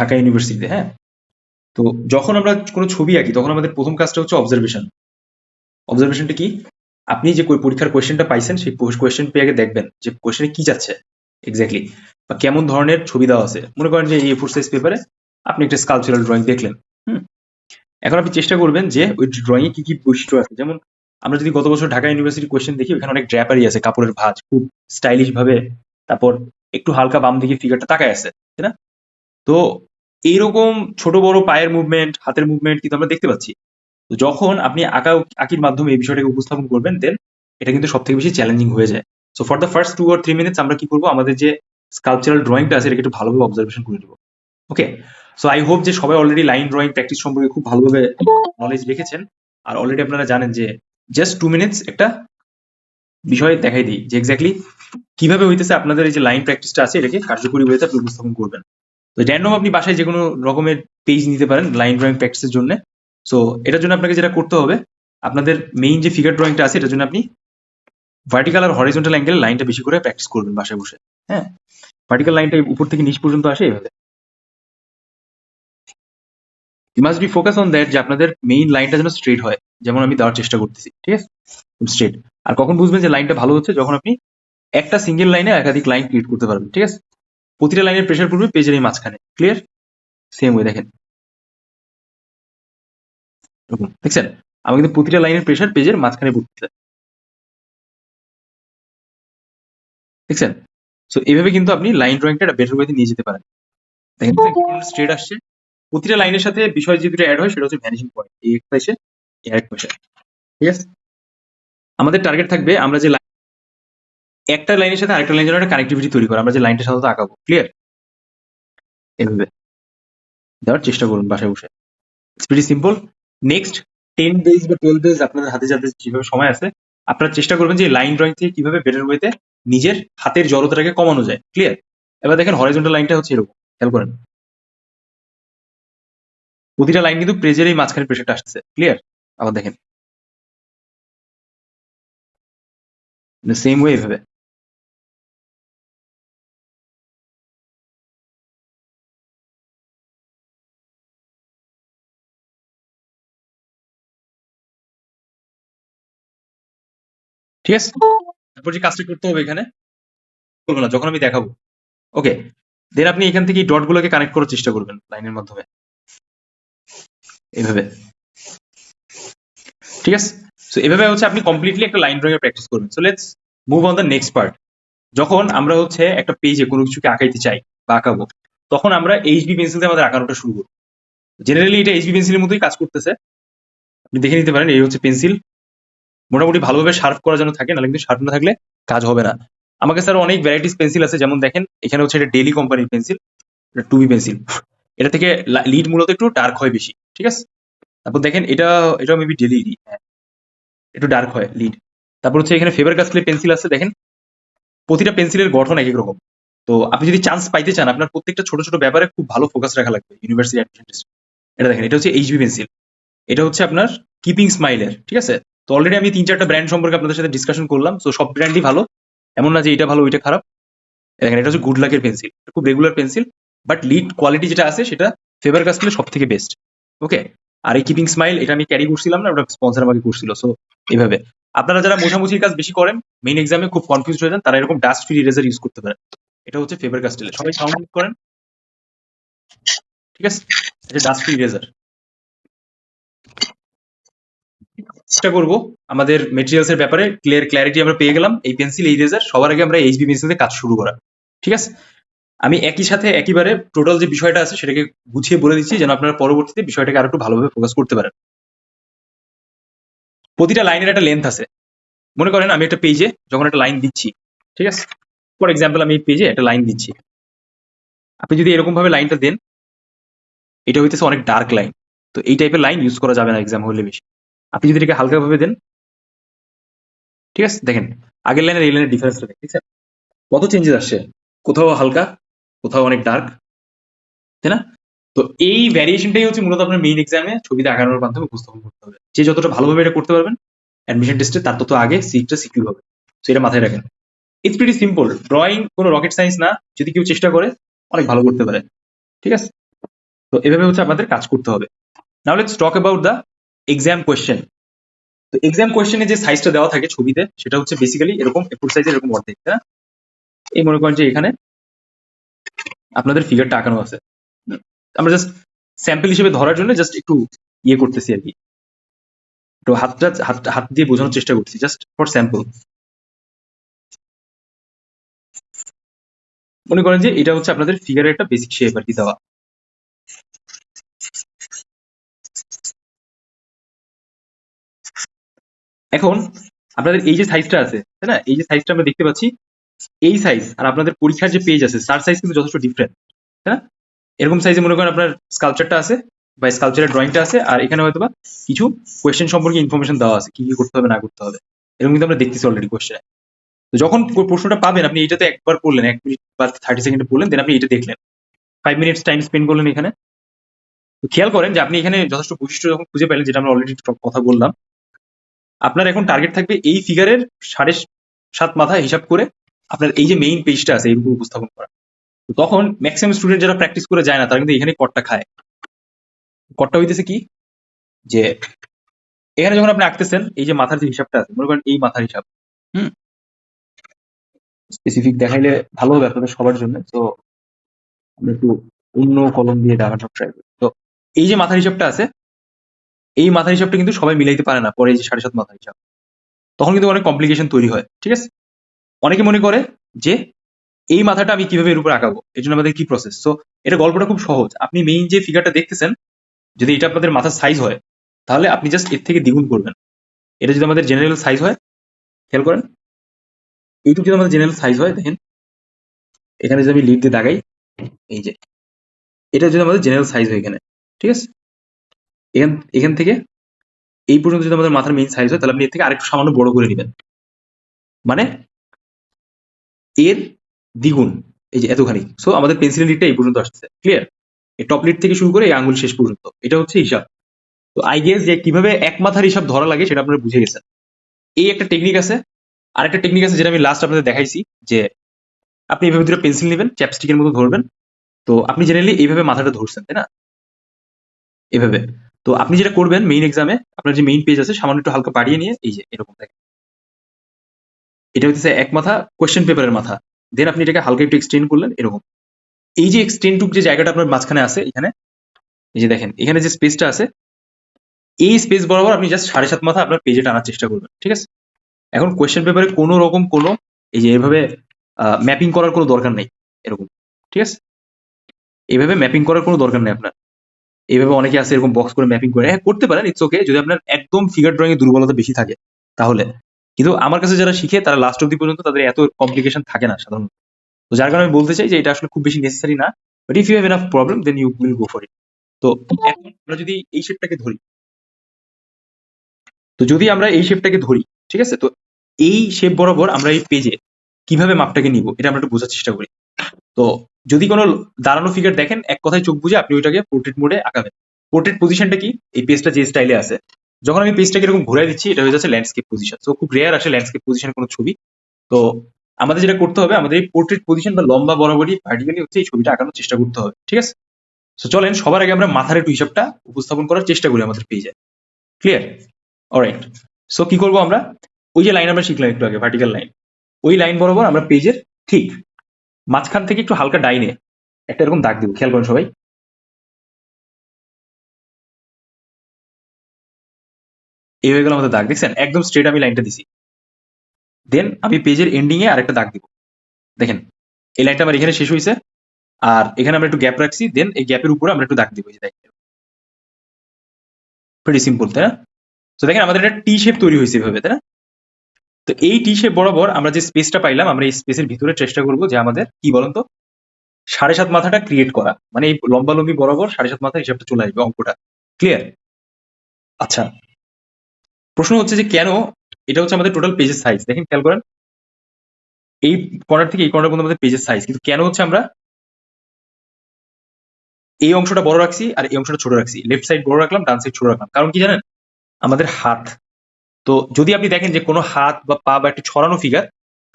ঢাকা ইউনিভার্সিটিতে, হ্যাঁ। তো যখন আমরা কোনো ছবি আঁকি তখন আমাদের প্রথম কাজটা হচ্ছে অবজারভেশন। অবজারভেশনটা কি? আপনি যে পরীক্ষার কোয়েশ্চেনটা পাইছেন সেই কোয়েশ্চেন পেয়ে আগে দেখবেন যে কোয়েশ্চেনে কি যাচ্ছে এক্স্যাক্টলি, বা কেমন ধরনের ছবি দেওয়া আছে। মনে করেন যে এই A4 সাইজ পেপারে আপনি একটা স্কালপচারাল ড্রয়িং দেখলেন। হুম। এখন আপনি চেষ্টা করবেন যে ওই ড্রয়িং এ কি কি বৈশিষ্ট্য আছে। যেমন আমরা যদি গত বছর ঢাকা ইউনিভার্সিটি কোয়েশ্চেন দেখি, ওখানে অনেক ড্র্যাপারি আছে, কাপড়ের ভাঁজ খুব স্টাইলিশ ভাবে, তারপর একটু হালকা বাম দিকে ফিগারটা তাকায় আছে, তাই না? তো এইরকম ছোট বড় পায়ের মুভমেন্ট, হাতের মুভমেন্ট কিন্তু আমরা দেখতে পাচ্ছি। তো যখন আপনি আঁকির মাধ্যমে এই বিষয়টাকে উপস্থাপন করবেন, দেন এটা কিন্তু সব থেকে বেশি চ্যালেঞ্জিং হয়ে যায়। So for the first 2 or 3 minutes আমরা কি করবো, আমাদের যে স্কালপচারাল ড্রয়িংটা আছে এটাকে একটু ভালোভাবে অবজারভেশন করে নেবো। ওকে, সো আই হোপ যে সবাই অলরেডি লাইন ড্রয়িং প্র্যাকটিস সম্পর্কে খুব ভালোভাবে নলেজ রেখেছেন। আর অলরেডি আপনারা জানেন যে জাস্ট 2 মিনিটস একটা বিষয় দেখাই দিই যে এক্স্যাক্টলি কিভাবে হইতেছে আপনাদের এই যে লাইন প্র্যাকটিসটা আছে এটাকে কার্যকরী ওয়েতে আপনি উপস্থাপন করবেন। তো র্যান্ডম আপনি বাসায় যে কোনো রকমের পেজ নিতে পারেন লাইন ড্রয়িং প্র্যাকটিসের জন্য। সো এটার জন্য আপনাকে যেটা করতে হবে, আপনাদের মেইন যে ফিগার ড্রয়িংটা আছে এটার জন্য আপনি ভার্টিক্যাল আর হরিজন্টাল অ্যাঙ্গেলে লাইনটা বেশি করে প্র্যাকটিস করবেন বাসায় বসে। হ্যাঁ, ভার্টিক্যাল লাইনটা উপর থেকে নিচ পর্যন্ত আসে এভাবে। You must be focus on that যে আপনাদের মেইন লাইনটা যেন স্ট্রেট হয়, যেমন আমি দেওয়ার চেষ্টা করতেছি, ঠিক আছে? স্ট্রেট। আর কখন বুঝবেন যে লাইনটা ভালো হচ্ছে, যখন আপনি একটা সিঙ্গেল লাইনে একাধিক লাইন ক্রিয়েট করতে পারবেন, ঠিক আছে? প্রতিটা লাইনের প্রেশার পড়বে পেজের এই মাঝখানে, ক্লিয়ার? সেম ওয়ে দেখেন, এরকম দেখছেন? আমি কিন্তু প্রতিটা লাইনের প্রেশার পেজের মাঝখানে পড়তেছে, দেখছেন? সো এইভাবে কিন্তু আপনি লাইন ড্রয়িংটা একটা বেটার ওয়েতে নিয়ে যেতে পারেন। দেখেন স্ট্রেট আসছে, প্রতিটা লাইনের সাথে বিষয় যে দুটো অ্যাড হয় সেটা হচ্ছে ভ্যানিশিং পয়েন্ট, এই একটা এসে এই আরেকটা এসে, ঠিক আছে? আমাদের টার্গেট থাকবে আমরা যে একটা লাইনের সাথে আরেকটা লাইনের জন্য একটা কানেক্টিভিটি তৈরি করা, আমরা যে লাইনটা সাধারণত আঁকাবো, ক্লিয়ার? এভাবে দেওয়ার চেষ্টা করুন বাসায় বসে। It's very simple. Next 10 days বা 12 days আপনাদের হাতে যাতে যেভাবে সময় আছে, আপনারা চেষ্টা করবেন যে লাইন ড্রয়িং থেকে কিভাবে বেটার ওয়েতে নিজের হাতের জড়তাটাকে কমানো যায়, ক্লিয়ার? এবার দেখেন হরাইজন্টাল লাইনটা হচ্ছে এরকম, খেয়াল করেন প্রতিটা লাইন কিন্তু পেজের এই মাঝখানে প্রেশারটা আসছে, ক্লিয়ার? আবার দেখেন সেম ওয়ে এভাবে, ঠিক আছে? তারপর যে কাজটা করতে হবে এখানে করবো না, যখন আমি দেখাবো, ওকে, দেন আপনি এখান থেকে ডট গুলোকে কানেক্ট করার চেষ্টা করবেন লাইনের মাধ্যমে, এইভাবে, ঠিক আছে? সো এভাবে হচ্ছে আপনি কমপ্লিটলি একটা লাইন ড্রয়িং এর প্র্যাকটিস করবেন। So let's move on the next part. যখন আমরা হচ্ছে একটা পেজে কোনো কিছুকে আঁকাইতে চাই বা আঁকাবো, তখন আমরা এইচবি পেন্সিল দিয়ে আমাদের আঁকানোটা শুরু করবো। জেনারেলি এটা এইচবি পেন্সিলের মতোই কাজ করতেছে, আপনি দেখে নিতে পারেন। এই হচ্ছে পেন্সিল, মোটামুটি ভালোভাবে শার্প করা যেন থাকে, নাহলে কিন্তু শার্প না থাকলে কাজ হবে না। আমার কাছে আরো অনেক ভ্যারাইটিস পেন্সিল আছে, যেমন দেখেন এখানে হচ্ছে এটা ডেইলি কোম্পানির পেন্সিল, এটা 2B পেন্সিল। এটা থেকে লিড মূলত একটু ডার্ক হয় বেশি, ঠিক আছে? তারপর দেখেন এটা মেবি ডেলি, হ্যাঁ, একটু ডার্ক হয় লিড। তারপর হচ্ছে এখানে ফেবার কাস্টেলের পেন্সিল আছে, দেখেন প্রতিটা পেন্সিলের গঠন এক এক রকম। তো আপনি যদি চান্স পাইতে চান, আপনার প্রত্যেকটা ছোট ছোট ব্যাপারে খুব ভালো ফোকাস রাখা লাগবে ইউনিভার্সিটি অ্যাডমিশন টেস্ট। এটা দেখেন, এটা হচ্ছে এইচবি পেন্সিল, এটা হচ্ছে আপনার কিপিং স্মাইলের, ঠিক আছে? তো অলরেডি আমি 3-4টা ব্র্যান্ড সম্পর্কে আপনাদের সাথে ডিসকাশন করলাম। তো সব ব্র্যান্ডই ভালো, এমন না যে এটা ভালো ওইটা খারাপ। দেখেন এটা হচ্ছে গুড লাকের পেন্সিল, খুব regular pencil, but lead quality যেটা আছে সেটা ফেভার কাস্টেলের সব থেকে বেস্ট। ওকে, আর এই কিপিং স্মাইল এটা আমি ক্যারি করছিলাম না, ওটা স্পন্সর আমাকে করছিল। সো এইভাবে আপনারা যারা মোছামুছির কাজ বেশি করেন, মেইন এক্সামে খুব কনফিউজ হয়ে যান, তারা এরকম ডাস্ট ফ্রি ইরেজার ইউজ করতে পারেন। এটা হচ্ছে ফেভার কাস্টেলের, সবাই সাউন্ড করেন, ঠিক আছে? এটা ডাস্ট ফ্রি ইরেজার। চেষ্টা করবো আমাদের মেটেরিয়ালস এর ব্যাপারে ক্ল্যারিটি আমরা পেয়ে গেলাম। এই পেন্সিল, এই ইরেজার, সবার আগে আমরা এইচবি পেন্সিল দিয়ে কাজ শুরু করা, ঠিক আছে? আমি একই সাথে একইবারে টোটাল যে বিষয়টা আছে সেটাকে গুছিয়ে বলে দিচ্ছি, যেন আপনারা পরবর্তীতে বিষয়টাকে আরো একটু ভালোভাবে ফোকাস করতে পারেন। প্রতিটা লাইনের একটা লেন্থ আছে। মনে করেন আমি একটা পেজে যখন একটা লাইন দিচ্ছি, ঠিক আছে? ফর এক্সাম্পল আমি এই পেজে একটা লাইন দিচ্ছি, আপনি যদি এরকম ভাবে লাইনটা দেন, এটা হইতেছে অনেক ডার্ক লাইন, তো এই টাইপের লাইন ইউজ করা যাবে না এক্সাম হলে বেশি। আপনি যদি এটাকে হালকা ভাবে দেন, ঠিক আছে, দেখেন আগের লাইনের এই লাইনের ডিফারেন্সটা দেখেন, ঠিক আছে? কত চেঞ্জেস আসছে, কোথাও হালকা, কোথাও অনেক ডার্ক, তাই না? তো এই ভ্যারিয়েশনটাই হচ্ছে মূলত আপনার মেইন এক্সামে ছবিতে আঁকানোর মাধ্যমে উপস্থাপন করতে হবে। যে যতটা ভালোভাবে এটা করতে পারবেন অ্যাডমিশন টেস্টে, তার তত আগে সিটটা সিকিউর হবে। তো এটা মাথায় রাখেন। ইটস প্রিটি সিম্পল, ড্রয়িং কোনো রকেট সায়েন্স না, যদি কেউ চেষ্টা করে অনেক ভালো করতে পারে, ঠিক আছে? তো এভাবে হচ্ছে আপনাদের কাজ করতে হবে। Now let's talk about the exam question. তো এক্সাম কোয়েশ্চেনে যে সাইজটা দেওয়া থাকে ছবিতে, সেটা হচ্ছে বেসিক্যালি এরকম A4 সাইজের, এরকম অর্ধেক, তাই না? এই মনে করেন যে এখানে আপনাদের ফিগারটা আঁকানো আছে। আমরা জাস্ট স্যাম্পল হিসেবে ধরার জন্য জাস্ট একটু ইয়ে করতেছি আর কি, একটু হাত দিয়ে বোঝানোর চেষ্টা করছি, জাস্ট ফর স্যাম্পল। মনে করেন যে এটা হচ্ছে আপনাদের ফিগারের একটা বেসিক শেপ আর কি দেওয়া। এখন আপনাদের এই যে সাইজটা আছে, তাই না? এই যে সাইজটা আমরা দেখতে পাচ্ছি, এই সাইজ আর আপনাদের পরীক্ষার যে পেজ আছে তার সাইজ কিন্তু যথেষ্ট ডিফারেন্ট, তাই না? এরকম সাইজে মনে করেন আপনার স্কালচারটা আছে বা স্কালচারের ড্রয়িংটা আছে, আর এখানে হয়তো বা কিছু কোয়েশ্চেন সম্পর্কে ইনফরমেশন দেওয়া আছে, কি কি করতে হবে না করতে হবে, এরকম কিন্তু আমরা দেখতেছি অলরেডি কোয়েশ্চেনে। তো যখন প্রশ্নটা পাবেন, আপনি এটাতে একবার পড়লেন, 1 মিনিট বা 30 সেকেন্ডে পড়লেন, দেন আপনি এটা দেখলেন, 5 মিনিটস টাইম স্পেন্ড করলেন এখানে। তো খেয়াল করেন যে আপনি এখানে যথেষ্ট বৈশিষ্ট্য যখন খুঁজে পেলেন, যেটা আমরা অলরেডি কথা বললাম, আপনার এখন টার্গেট থাকবে এই ফিগারের 7.5 মাথা হিসাব করে আপনার এই যে মেইন পেজটা আছে এরকম উপস্থাপন করা। তো তখন ম্যাক্সিমাম স্টুডেন্ট যারা প্র্যাকটিস করে যায় না, তারা কিন্তু এখানে কটটা খায়। কটটা হইতেছে কি, যে এখানে যখন আপনি আঁকতেছেন, এই যে মাথার যে হিসাবটা আছে, মনে করেন এই মাথার হিসাব, হুম, স্পেসিফিক দেখাইলে ভালো হবে আপনাদের সবার জন্য। তো আমরা একটু অন্য কলম দিয়ে দেখানোর ট্রাই করি। তো এই যে মাথার হিসাবটা আছে, এই মাথার হিসাবটা কিন্তু সবাই মিলাইতে পারে না, পরে এই যে 7.5 মাথার হিসাব, তখন কিন্তু অনেক কমপ্লিকেশন তৈরি হয়, ঠিক আছে? অনেকে মনে করে যে এই মাথাটা আমি কিভাবে এর উপর আঁকাবো, এর জন্য আমাদের কি প্রসেস। তো এটা গল্পটা খুব সহজ। আপনি মেইন যে ফিগারটা দেখতেছেন, যদি এটা আপনাদের মাথার সাইজ হয়, তাহলে আপনি জাস্ট এর থেকে দ্বিগুণ করবেন। এটা যদি আমাদের জেনারেল সাইজ হয়, খেয়াল করেন, এইটুকু যদি আমাদের জেনারেল সাইজ হয়, দেখেন এখানে যদি আমি লিড দিয়ে দাগাই, এই যে এটা যদি আমাদের জেনারেল সাইজ হয় এখানে, ঠিক আছে? এখান এখান থেকে এই পর্যন্ত যদি আমাদের মাথার মেইন সাইজ হয়, তাহলে আপনি এর থেকে আরেকটু সামান্য বড় করে নেবেন, মানে এর দ্বিগুণ, এই যে এতখানি। সো আমাদের পেন্সিল লিডটা এই পর্যন্ত আসছে, ক্লিয়ার? এই টপ লিড থেকে শুরু করে এই আঙ্গুল শেষ পর্যন্ত, এটা হচ্ছে হিসাব। তো আই গেস যে কিভাবে এক মাথার হিসাব ধরা লাগে সেটা আপনারা বুঝে গেছেন। এই একটা টেকনিক আছে। আরেকটা টেকনিক আছে যেটা আমি লাস্ট আপনাদের দেখাইছি, যে আপনি এইভাবে দুটো পেন্সিল নেবেন, চ্যাপস্টিকের মতো ধরবেন। তো আপনি জেনারেলি এইভাবে মাথাটা ধরছেন, তাই না? এভাবে। তো আপনি যেটা করবেন মেইন এক্সামে, আপনার যে মেইন পেজ আছে সামান্য একটু হালকা বাড়িয়ে নিয়ে, এই যে এরকম থাকে, এটা হচ্ছে এক মাথা কোয়েশ্চেন পেপারের মাথা। দেন আপনি এটাকে হালকা একটু এক্সটেন্ড করলেন এরকম। এই যে এক্সটেন্ড টুক যে জায়গাটা আপনার মাঝখানে আছে এখানে, এই যে দেখেন এখানে যে স্পেসটা আছে, এই স্পেস বরাবর আপনি জাস্ট 7.5 মাথা আপনার পেজে টানার চেষ্টা করবেন, ঠিক আছে? এখন কোয়েশ্চেন পেপারে কোনো রকম কোনো এই যে এভাবে ম্যাপিং করার কোনো দরকার নেই, এরকম, ঠিক আছে? এইভাবে ম্যাপিং করার কোনো দরকার নেই আপনার। এইভাবে অনেকে আছে এরকম বক্স করে ম্যাপিং করে, হ্যাঁ করতে পারেন, ইটস ওকে, যদি আপনার একদম ফিগার ড্রয়িং এর দুর্বলতা বেশি থাকে তাহলে। কিন্তু আমার কাছে যারা শিখে তারা লাস্ট অব্দি পর্যন্ত তাদের এত কমপ্লিকেশন থাকে না সাধারণত। তো যার কারণে আমি বলতে চাই যে এটা আসলে খুব বেশি নেসেসারি না, but if you have enough problem then you will go for it. তো এখন আমরা যদি এই শেপটাকে ধরি, তো যদি আমরা এই শেপটাকে ধরি, ঠিক আছে? তো এই শেপ বরাবর আমরা এই পেজে কিভাবে মাপটাকে নিব এটা আমরা একটু বোঝার চেষ্টা করি। তো যদি কোনো দাঁড়ানো ফিগার দেখেন, এক কথায় চোখ বুঝে আপনি ওইটাকে পোর্ট্রেট মোডে আঁকাবেন। পোর্ট্রেট পজিশনটা কি, এই পেজটা যে স্টাইলে আছে, যখন আমি পেজটাকে এরকম ঘুরাই দিচ্ছি, এটা হয়ে যাচ্ছে ল্যান্ডস্কেপ পজিশন। তো খুব রেয়ার আসে ল্যান্ডস্কেপ পজিশনে কোনো ছবি। তো আমাদের যেটা করতে হবে, আমাদের এই পোর্ট্রেট পজিশন বা লম্বা বরাবরই ভার্টিক্যালি হচ্ছে এই ছবিটা আঁকানোর চেষ্টা করতে হবে, ঠিক আছে? তো চলেন সবার আগে আমরা মাথার একটু হিসাবটা উপস্থাপন করার চেষ্টা করি আমাদের পেজে, ক্লিয়ার? অলরাইট। সো কি করবো আমরা, ওই যে লাইন আমরা শিখলাম একটু আগে, ভার্টিক্যাল লাইন, ওই লাইন বরাবর আমরা পেজের ঠিক মাঝখান থেকে একটু হালকা ডাইনে একটা এরকম দাগ দিব, খেয়াল করেন সবাই। এই হয়ে গেল আমাদের দাগ, দেখছেন একদম স্ট্রেট আমি লাইনটা দিছি। দেন আমি পেজের এন্ডিং এ আরেকটা দাগ দিব, দেখেন এই লাইনটা আমার এখানে শেষ হয়েছে, আর এখানে আমরা একটু গ্যাপ রাখছি, দেন এই গ্যাপের উপরে আমরা একটু দাগ দিব, এই যে দেখেন, প্রিটি সিম্পল, তাই না? তো দেখেন আমাদের একটা টি শেপ তৈরি হয়েছে এভাবে, তাই না? তো এই টি শেপ বরাবর আমরা যে স্পেসটা পাইলাম, আমরা এই স্পেসের ভিতরে চেষ্টা করবো যে আমাদের কি বলেন তো 7.5 মাথাটা ক্রিয়েট করা, মানে এই লম্বা লম্বি বরাবর 7.5 মাথা হিসাবটা চলে আসবে, অঙ্কটা ক্লিয়ার? আচ্ছা, প্রশ্ন হচ্ছে যে কেন এটা হচ্ছে আমাদের টোটাল পেজের সাইজ, দেখেন খেয়াল করেন, এই কর্নার থেকে এই কর্নার পর্যন্ত আমাদের পেজের সাইজ, কিন্তু কেন হচ্ছে আমরা এই অংশটা বড় রাখছি আর এই অংশটা ছোট রাখছি, লেফট সাইড বড় রাখলাম, ডান সাইড ছোট রাখলাম, কারণ কি জানেন? আমাদের হাত, তো যদি আপনি দেখেন যে কোনো হাত বা পা বা একটি ছড়ানো ফিগার,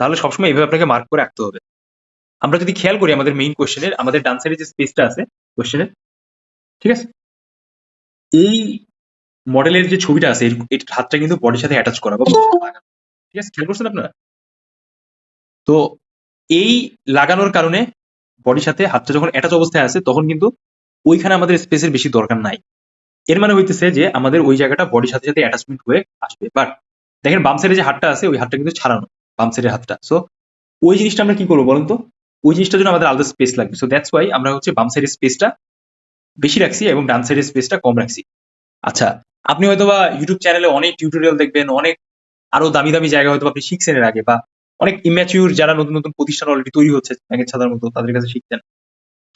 তাহলে সবসময় এইভাবে আপনাকে মার্ক করে রাখতে হবে। আমরা যদি খেয়াল করি আমাদের মেইন কোয়েশ্চেনের, আমাদের ডান সাইডে যে স্পেসটা আছে কোয়েশ্চেনের, ঠিক আছে? এই মডেলের যে ছবিটা আছে এর হাতটা কিন্তু বডির সাথে অ্যাটাচ করা বা লাগানো। ঠিক আছে, খেয়াল করছেন আপনারা? তো এই লাগানোর কারণে বডির সাথে হাতটা যখন অ্যাটাচ অবস্থায় আছে তখন কিন্তু ওইখানে আমাদের স্পেসের বেশি দরকার নাই। এর মানে হইতেছে যে আমাদের ওই জায়গাটা বডির সাথে সাথে অ্যাটাচমেন্ট হয়ে আসবে। বাট দেখেন বাম সাইডে যে হাতটা আছে ওই হাতটা কিন্তু ছাড়ানো, বাম সাইডের হাতটা। সো ওই জিনিসটা আমরা কি করবো বলেন তো? ওই জিনিসটার জন্য আমাদের আলাদা স্পেস লাগবে। সো দ্যাটস ওয়াই আমরা হচ্ছে বাম সাইডের স্পেসটা বেশি রাখছি এবং ডান সাইডের স্পেসটা কম রাখছি। আচ্ছা, আপনি হয়তোবা ইউটিউব চ্যানেলে অনেক টিউটোরিয়াল দেখবেন, অনেক আরো দামি দামি জায়গা হয়তো আপনি শিখছেন এর আগে, বা অনেক ইম্যাচিউর যারা নতুন নতুন প্রতিষ্ঠান অলরেডি তৈরি হচ্ছে ব্যাঙের ছাতার মতো তাদের কাছে শিখতেন।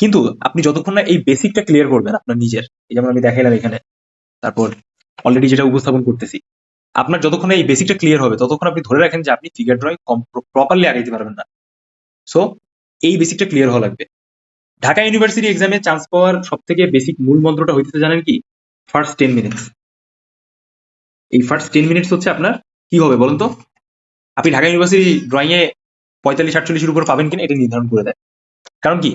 কিন্তু আপনি যতক্ষণ না এই বেসিকটা ক্লিয়ার করবেন আপনার নিজের, এই যেমন আমি দেখাইলাম এখানে, তারপর অলরেডি যেটা উপস্থাপন করতেছি, আপনার যতক্ষণ না এই বেসিকটা ক্লিয়ার হবে ততক্ষণ আপনি ধরে রাখেন যে আপনি ফিগার ড্রয়িং প্রপারলি আগাইতে পারবেন না। সো এই বেসিকটা ক্লিয়ার হওয়া লাগবে। ঢাকা ইউনিভার্সিটি এক্সামে চান্স পাওয়ার সব থেকে বেসিক মূল মন্ত্রটা হইতেছে জানেন কি? First 10 minutes. এই ফার্স্ট 10 মিনিটস হচ্ছে আপনার কি হবে বলুন তো? আপনি ঢাকা ইউনিভার্সিটি ড্রয়িং এ 45-48 উপর পাবেন কিনা এটা নির্ধারণ করে দেয়। কারণ কি?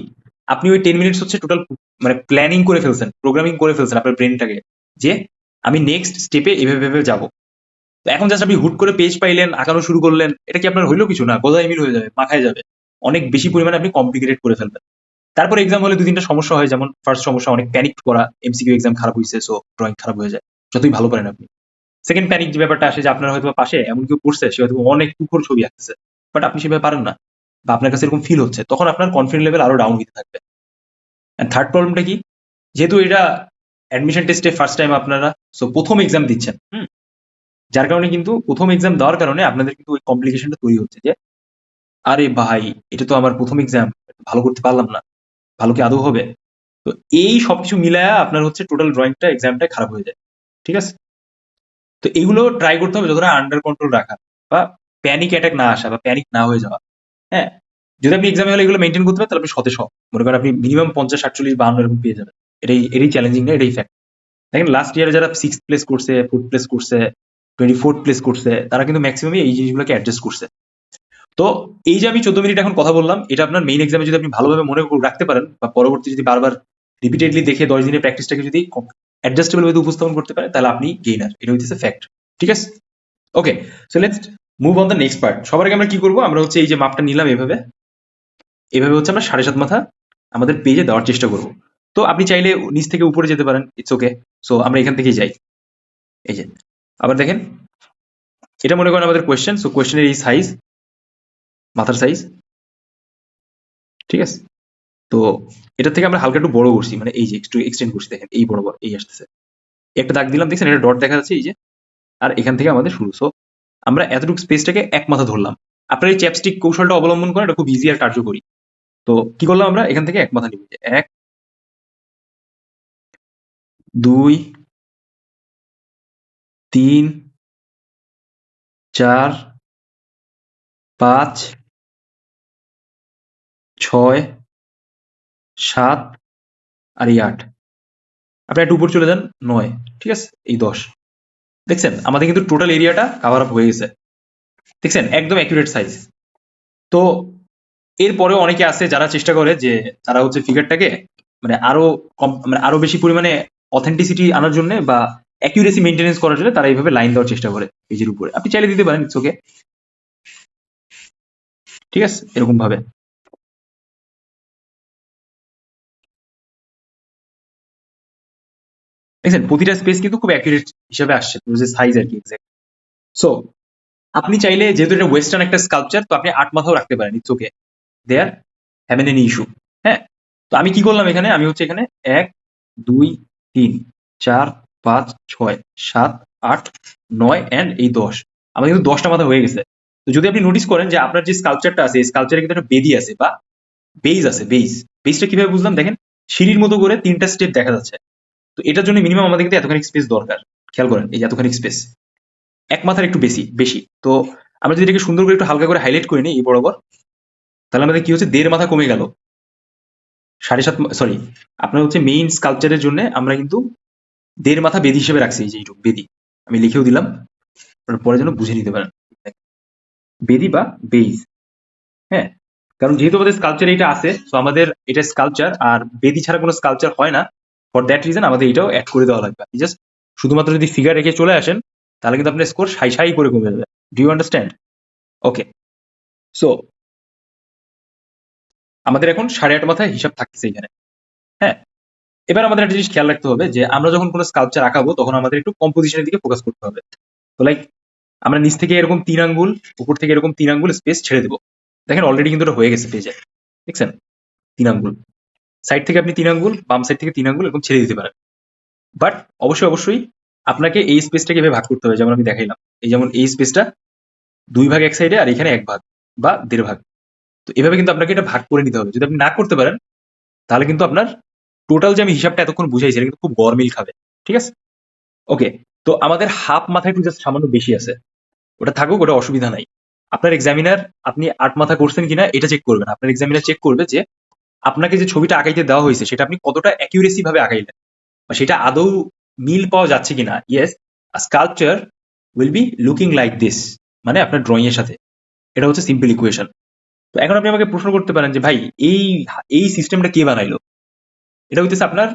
আপনি ওই 10 মিনিটস হচ্ছে টোটাল মানে প্ল্যানিং করে ফেলছেন, প্রোগ্রামিং করে ফেলছেন আপনার ব্রেনটাকে, যে আমি নেক্সট স্টেপে এভাবে এভাবে যাবো। তো এখন জাস্ট আপনি হুট করে পেজ পাইলেন, আঁকানো শুরু করলেন, এটা কি আপনার হইলো কিছু না? গজায় মিল হয়ে যাবে, মাখায় যাবে, অনেক বেশি পরিমাণে আপনি কমপ্লিকেটেড করে ফেলবেন। তারপর এক্সাম হলে 2-3টা সমস্যা হয়, যেমন ফার্স্ট সমস্যা অনেক প্যানিক করা, এমসিকিউ এক্সাম খারাপ হয়েছে সো ড্রয়িং খারাপ হয়ে যায় যতই ভালো করেন আপনি। সেকেন্ড প্যানিক যে ব্যাপারটা আসে যে আপনার হয়তো পাশে এমন কেউ পড়ছে সে হয়তো অনেক তুখোর ছবি আঁকতেছে, বাট আপনি সেভাবে পারেন না, বা আপনার কাছে এরকম ফিল হচ্ছে, তখন আপনার কনফিডেন্স লেভেল আরো ডাউন হতে থাকবে। এন্ড থার্ড প্রবলেমটা কি? যেহেতু এটা অ্যাডমিশন টেস্টে ফার্স্ট টাইম আপনারা, সো প্রথম এক্সাম দিচ্ছেন, যার কারণে কিন্তু প্রথম এক্সাম দেওয়ার কারণে আপনাদের কিন্তু ওই কমপ্লিকেশনটা তৈরি হচ্ছে যে আরে ভাই এটা তো আমার প্রথম এক্সাম, ভালো করতে পারলাম না, ভালো কি আদৌ হবে? তো এই সবকিছু মিলায়া আপনার হচ্ছে টোটাল ড্রয়িংটা এক্সামটা খারাপ হয়ে যায়। ঠিক আছে? তো এগুলো ট্রাই করতে হবে যতটা আন্ডার কন্ট্রোল রাখা, বা প্যানিক অ্যাটাক না আসা বা প্যানিক না হয়ে যাওয়া। হ্যাঁ, যদি আপনি এক্সামে হলে এগুলো মেনটেন করতে পারেন তাহলে আপনি শতে শ, মনে করেন আপনি মিনিমাম 50, 48, 52 এরকম পেয়ে যাবেন। এটাই চ্যালেঞ্জিং না, এটাই ফ্যাক্ট। দেখেন লাস্ট ইয়ারে যারা 6th প্লেস করছে, 4th প্লেস করছে, 24th প্লেস করছে, তারা কিন্তু ম্যাক্সিমামই এই জিনিসগুলোকে অ্যাডজাস্ট করছে। তো এই যে আমি 14 মিনিট এখন কথা বললাম, এটা আপনার মেইন এক্সামে যদি আপনি ভালোভাবে মনে রাখতে পারেন, বা পরবর্তী যদি বারবার রিপিটেডলি দেখে 10 দিনের প্র্যাকটিসটাকে যদি অ্যাডজাস্টেবল ওয়েতে উপস্থাপন করতে পারেন তাহলে আপনি গেইনার। এটা হচ্ছে ফ্যাক্ট। ঠিক আছে? Okay, so let's move on the next part. সবার আগে আমরা কি করবো? আমরা হচ্ছে এই যে মাপটা নিলাম এভাবে, এভাবে হচ্ছে আমরা 7.5 মাথা আমাদের পেজে দেওয়ার চেষ্টা করব। তো আপনি চাইলে নিচ থেকে উপরে যেতে পারেন, ইটস ওকে। সো আমরা এখান থেকেই যাই। এই যে আবার দেখেন, এটা মনে করেন আমাদের কোয়েশ্চেন। সো কোয়েশ্চেনের এই সাইজ, মাথার সাইজ, ঠিক আছে? তো এটা থেকে আমরা হালকা একটু বড় করছি, মানে এই যে একটু এক্সটেন্ড করছি, দেখেন এই বড় বড় এই আসতেছে, একটা দাগ দিলাম, দেখছেন এটা ডট দেখা যাচ্ছে এই যে, আর এখান থেকে আমাদের শুরু। সো আমরা এতটুকু স্পেসটাকে এক মাথা ধরলাম। আপনার এই চ্যাপস্টিক কৌশলটা অবলম্বন করেন, এটা খুব ইজি আর কার্যকরী। তো কি করলাম আমরা? এখান থেকে এক মাথা নিব, 1, 2, 3, 4, 5, 6, 7 আর এই 8। আপনি একটু উপর চলে যান, 9, ঠিক আছে, এই 10। দেখছেন আমাদের কিন্তু টোটাল এরিয়াটা কাভার আপ হয়ে গেছে। দেখছেন একদম অ্যাকুরেট সাইজ। তো এরপরেও অনেকে আছে যারা চেষ্টা করে যে তারা হচ্ছে ফিগারটাকে মানে মানে আরো বেশি পরিমাণে অথেন্টিসিটি আনার জন্য বা অ্যাকিউরেসি মেনটেনেন্স করার জন্য তারা এইভাবে লাইন দেওয়ার চেষ্টা করে পেজের উপরে। আপনি চাইলে দিতে পারেন, ইটস ওকে। ঠিক আছে, এরকম ভাবে। দেখছেন প্রতিটা স্পেস কিন্তু খুব অ্যাকুরেট হিসাবে আসছে, যে সাইজ আর কি এক্সাক্ট। সো আপনি চাইলে, যেহেতু এটা ওয়েস্টার্ন একটা স্কাল্পচার, তো আপনি 8 মাথাও রাখতে পারেন, it's okay. There haven't any issue. হ্যাঁ, তো আমি কি করলাম এখানে? আমি হচ্ছে এখানে 1, 2, 3, 4, 5, 6, 7, 8, 9 এন্ড এই 10। আমার কিন্তু 10টা মাথা হয়ে গেছে। তো যদি আপনি নোটিস করেন যে আপনার যে স্কাল্পচারটা আছে এই স্কাল্পচারে কিন্তু একটা বেদি আছে বা বেজ আছে। বেজটা কিভাবে বুঝলাম? দেখেন সিঁড়ির মতো করে 3টা স্টেপ দেখা যাচ্ছে। তো এটার জন্য মিনিমাম আমাদের কিন্তু এতখানি স্পেস দরকার। খেয়াল করেন এই যে এতখানি স্পেস, এক মাথার একটু বেশি বেশি। তো আমরা যদি এটাকে সুন্দর করে একটু হালকা করে হাইলাইট করে নিই এই বরাবর, তাহলে আমাদের কি হচ্ছে, 1.5 মাথা কমে গেল। 7.5, সরি, আপনার হচ্ছে মেইন স্কাল্পচারের জন্য আমরা কিন্তু 1.5 মাথা বেদি হিসেবে রাখছি। এই যে এইটুকু বেদি আমি লিখেও দিলাম, পরে যেন বুঝে নিতে পারেন, বেদি বা বেইজ। হ্যাঁ, কারণ যেহেতু আমাদের স্কাল্পচার এটা আছে, তো আমাদের এটা স্কাল্পচার, আর বেদি ছাড়া কোনো স্কাল্পচার হয় না। ফর দ্যাট রিজন আমাদের এটাও অ্যাড করে দেওয়া লাগবে। আপনি জাস্ট শুধুমাত্র যদি ফিগার রেখে চলে আসেন তাহলে কিন্তু আপনার স্কোর সাই সাই করে কমে যাবে। Do you understand? Okay, so আমাদের এখন 8.5 মাথায় হিসাব থাকতেছে এখানে। হ্যাঁ, এবার আমাদের একটা জিনিস খেয়াল রাখতে হবে যে আমরা যখন কোনো স্কাল্পচার আঁকাবো তখন আমাদের একটু কম্পোজিশনের দিকে ফোকাস করতে হবে। তো লাইক আমরা নিচ থেকে এরকম 3 আঙ্গুল, উপর থেকে এরকম 3 আঙ্গুল স্পেস ছেড়ে দেবো। দেখেন অলরেডি কিন্তু এটা হয়ে গেছে পেজে, দেখছেন 3 আঙ্গুল। সাইড থেকে আপনি 3 আঙ্গুল, বাম সাইড থেকে 3 আঙ্গুল এরকম ছেড়ে দিতে পারেন। বাট অবশ্যই অবশ্যই আপনাকে এই স্পেসটাকে এভাবে ভাগ করতে হবে, যেমন আমি দেখাইলাম। এই যেমন এই স্পেসটা 2 ভাগ এক সাইডে আর এখানে 1 ভাগ বা 1.5 ভাগ। তো এভাবে কিন্তু আপনাকে এটা ভাগ করে নিতে হবে। যদি আপনি না করতে পারেন তাহলে কিন্তু আপনার টোটাল যে আমি হিসাবটা এতক্ষণ বুঝাইছি এটা কিন্তু খুব গরমিল খাবে। ঠিক আছে? ওকে, তো আমাদের হাফ মাথা একটু জাস্ট সামান্য বেশি আছে, ওটা থাকুক, ওটা অসুবিধা নাই। আপনার এক্সামিনার আপনি 8 মাথা করছেন কিনা এটা চেক করবেন। আপনার এক্সামিনার চেক করবে যে আপনাকে যে ছবিটা আঁকাইতে দেওয়া হয়েছে সেটা আপনি কতটা অ্যাকিউরেসি ভাবে আঁকাইলেন, বা সেটা আদৌ মিল পাওয়া যাচ্ছে কিনা। Yes, sculpture will be looking like this, মানে আপনার ড্রয়িং এর সাথে। এটা হচ্ছে সিম্পল ইকুয়েশন। তো এখন আপনি আমাকে প্রশ্ন করতে পারেন যে ভাই এই এই সিস্টেমটা কে বানাইলো? এটা হইতেছে আপনার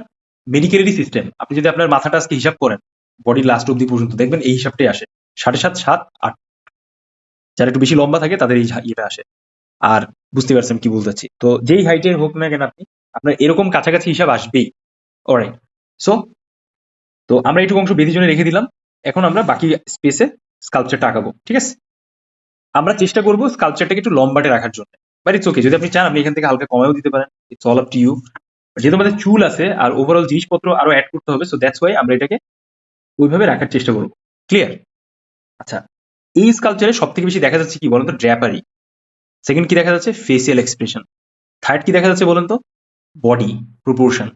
মেডিকেলেরই সিস্টেম। আপনি যদি আপনার মাথাটা আজকে হিসাব করেন বডির লাস্ট অব্দি পর্যন্ত, দেখবেন এই হিসাবটাই আসে 7.5, 7, 8। যারা একটু বেশি লম্বা থাকে তাদের এই ইয়েটা আসে। আর বুঝতে পারছেন কি বলতে চাচ্ছি? তো যেই হাইটের হোক না কেন আপনি, আপনার এরকম কাছাকাছি হিসাব আসবেই। অলরাইট, সো তো আমরা এইটুকু অংশ বেদির জন্য রেখে দিলাম। এখন আমরা বাকি স্পেসে স্কাল্পচারটা আঁকাবো। ঠিক আছে? আমরা চেষ্টা করবো স্কাল্পচারটাকে একটু লম্বাটে রাখার জন্য, বাট ইটস ওকে। যদি আপনি চান আপনি এখান থেকে হালকা কমায়ও দিতে পারেন, it's all up to you. যেহেতু আমাদের চুল আছে আর ওভারঅল জিনিসপত্র আরো অ্যাড করতে হবে, সো দ্যাটস ওয়াই আমরা এটাকে ওইভাবে রাখার চেষ্টা করবো। ক্লিয়ার? আচ্ছা, এই স্কাল্পচারে সব থেকে বেশি দেখা যাচ্ছে কি বলুন তো? ড্র্যাপারি। সেকেন্ড কি দেখা যাচ্ছে? Facial expression. থার্ড কি দেখা যাচ্ছে বলুন তো? Body proportion.